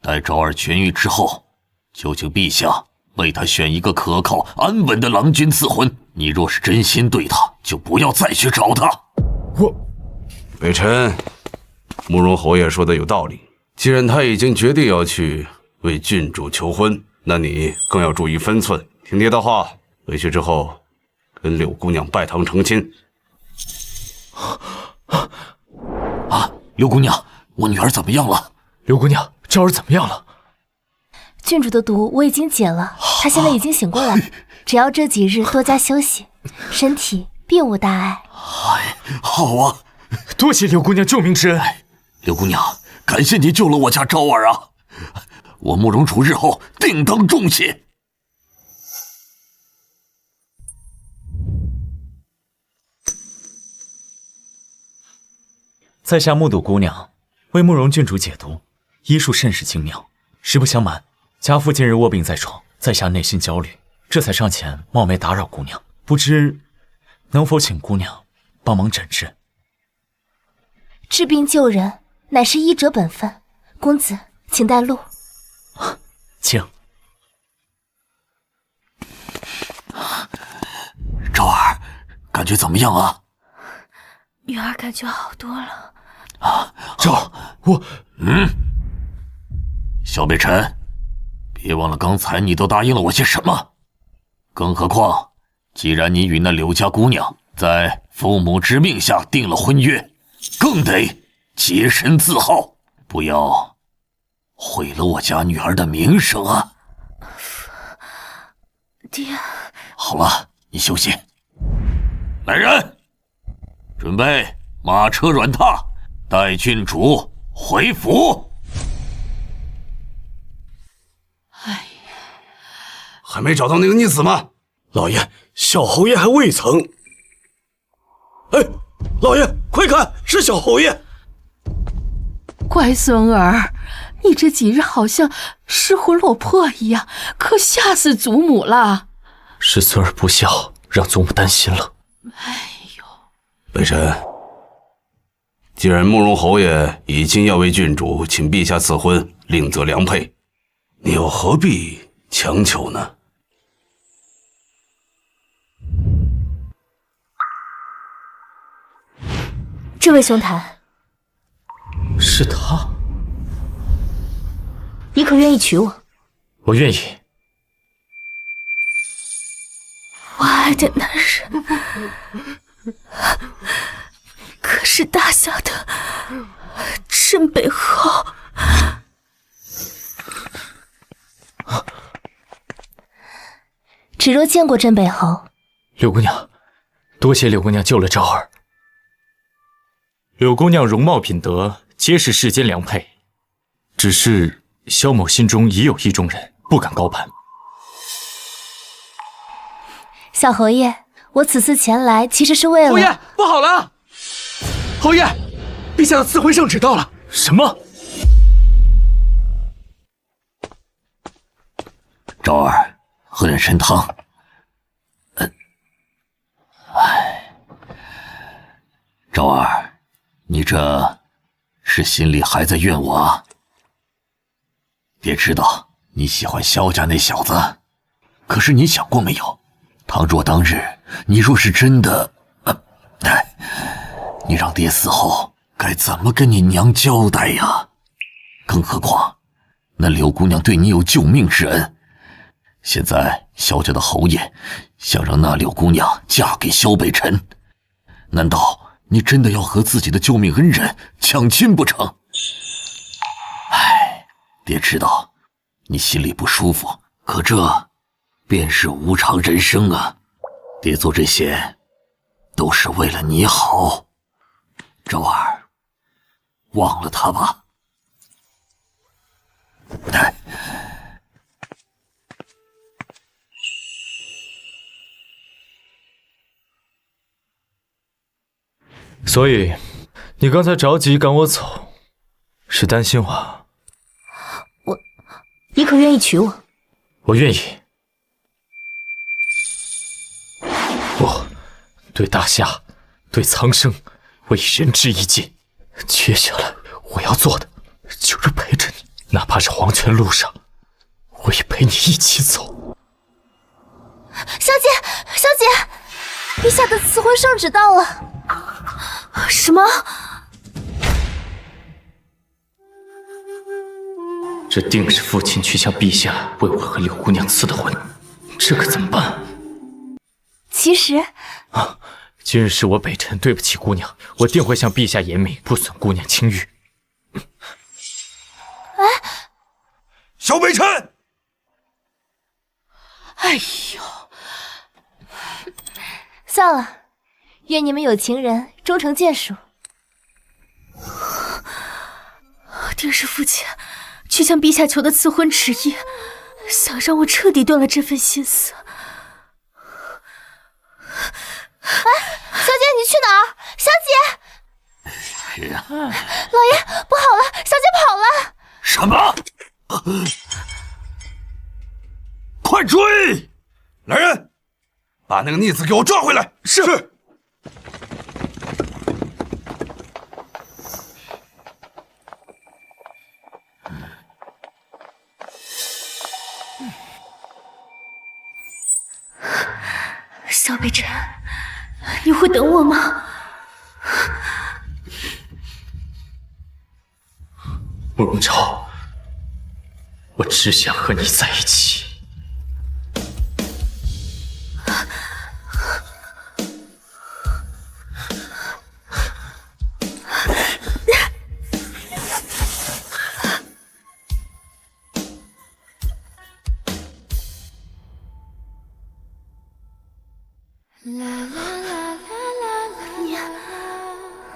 待昭儿痊愈之后，就请陛下为她选一个可靠安稳的郎君赐婚。你若是真心对她，就不要再去找她。北辰，慕容侯爷说的有道理。既然他已经决定要去为郡主求婚，那你更要注意分寸，听爹的话，回去之后跟柳姑娘拜堂成亲。柳姑娘，我女儿怎么样了？柳姑娘，昭儿怎么样了？郡主的毒我已经解了，她现在已经醒过来，只要这几日多加休息，身体并无大碍。好啊，多谢柳姑娘救命之恩。柳姑娘，感谢你救了我家昭儿啊！我慕容楚日后定当重谢。在下目睹姑娘为慕容郡主解毒，医术甚是精妙。实不相瞒，家父近日卧病在床，在下内心焦虑，这才上前冒昧打扰姑娘。不知能否请姑娘帮忙诊治？治病救人乃是医者本分，公子请带路。请。昭儿，感觉怎么样啊？女儿感觉好多了。昭儿，我……萧北辰，别忘了刚才你都答应了我些什么。更何况，既然你与那柳家姑娘在父母之命下定了婚约，更得洁身自好，不要毁了我家女儿的名声啊！爹，好了，你休息。来人，准备马车软榻，带郡主回府。还没找到那个逆子吗？老爷，小侯爷还未曾。哎，老爷，快看，是小侯爷！乖孙儿，你这几日好像失魂落魄一样，可吓死祖母了。是孙儿不孝，让祖母担心了。哎呦，北辰，既然慕容侯爷已经要为郡主请陛下赐婚，另择良配，你又何必强求呢？这位兄台，是他。你可愿意娶我？我愿意。我爱的男人，可是大夏的镇北侯。只若见过镇北侯。柳姑娘，多谢柳姑娘救了昭儿。柳姑娘容貌品德皆是世间良配，只是萧某心中已有意中人，不敢高攀。小侯爷，我此次前来其实是为了……侯爷，不好了！侯爷，陛下的赐婚圣旨到了。什么？昭儿，喝点参汤。昭儿，你这是心里还在怨我啊？爹知道你喜欢萧家那小子，可是你想过没有，倘若当日你若是真的，你让爹死后该怎么跟你娘交代呀？更何况那柳姑娘对你有救命之恩，现在萧家的侯爷想让那柳姑娘嫁给萧北辰，难道你真的要和自己的救命恩人抢亲不成？唉，爹知道你心里不舒服，可这便是无常人生啊！爹做这些都是为了你好，周儿，忘了他吧。所以，你刚才着急赶我走，是担心我？你可愿意娶我？我愿意。我对大夏，对苍生，我已仁至义尽。接下来我要做的就是陪着你，哪怕是黄泉路上，我也陪你一起走。小姐，小姐，陛下的赐婚圣旨到了。什么？这定是父亲去向陛下为我和柳姑娘赐的婚，这可怎么办？其实啊，今日是我北辰对不起姑娘，我定会向陛下言明，不损姑娘清誉。哎，萧北辰！哎呦，算了，愿你们有情人终成眷属。定是父亲去向陛下求的赐婚旨意，想让我彻底断了这份心思。哎，小姐，你去哪儿？小姐！是啊，老爷，不好了，小姐跑了！什么？快追！来人，把那个逆子给我抓回来！是。萧北辰，你会等我吗？慕容昭，我只想和你在一起。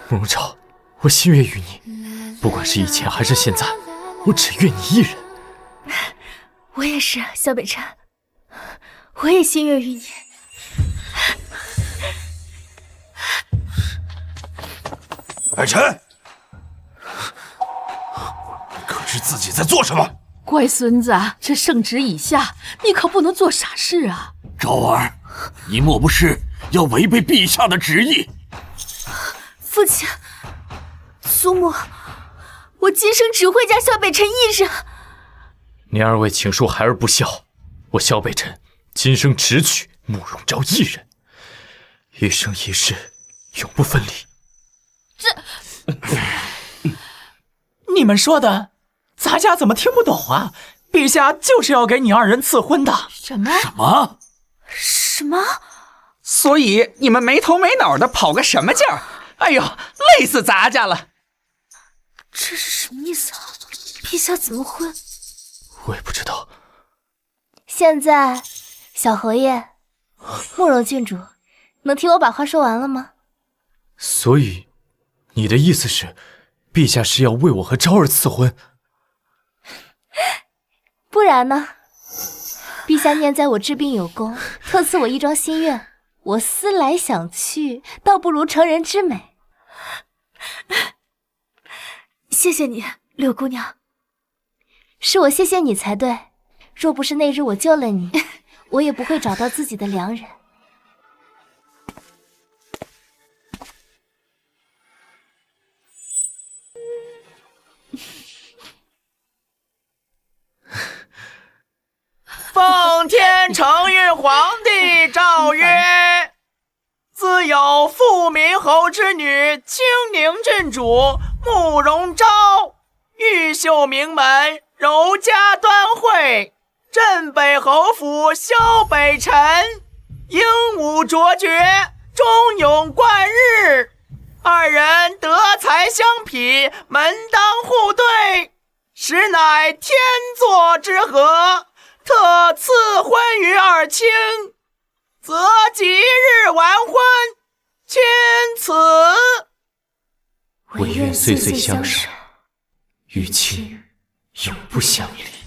慕容昭，我心悦于你，不管是以前还是现在，我只愿你一人。我也是，萧北辰，我也心悦于你。北辰，你可知自己在做什么？乖孙子，这圣旨已下，你可不能做傻事啊！昭儿，你莫不是要违背陛下的旨意？父亲，苏母，我今生只会嫁萧北辰一人。你二位请恕孩儿不孝，我萧北辰今生只娶慕容昭一人，一生一世永不分离。你们说的，咱家怎么听不懂啊？陛下就是要给你二人赐婚的。什么？什么？什么？所以你们没头没脑的跑个什么劲儿？哎呦，累死咱家了！这是什么意思啊？陛下怎么会？我也不知道。现在，小侯爷，慕容郡主，能听我把话说完了吗？所以，你的意思是，陛下是要为我和昭儿赐婚？不然呢？陛下念在我治病有功，特赐我一桩心愿，我思来想去，倒不如成人之美。谢谢你，柳姑娘。是我谢谢你才对，若不是那日我救了你，我也不会找到自己的良人。自有富民侯之女清宁郡主慕容昭，玉秀名门，柔家端惠，镇北侯府萧北辰，英武卓绝，忠勇贯日，二人德才相匹，门当户对，实乃天作之合，特赐婚于二卿，择吉日完婚，钦此。唯愿岁岁相守，与卿永不相离。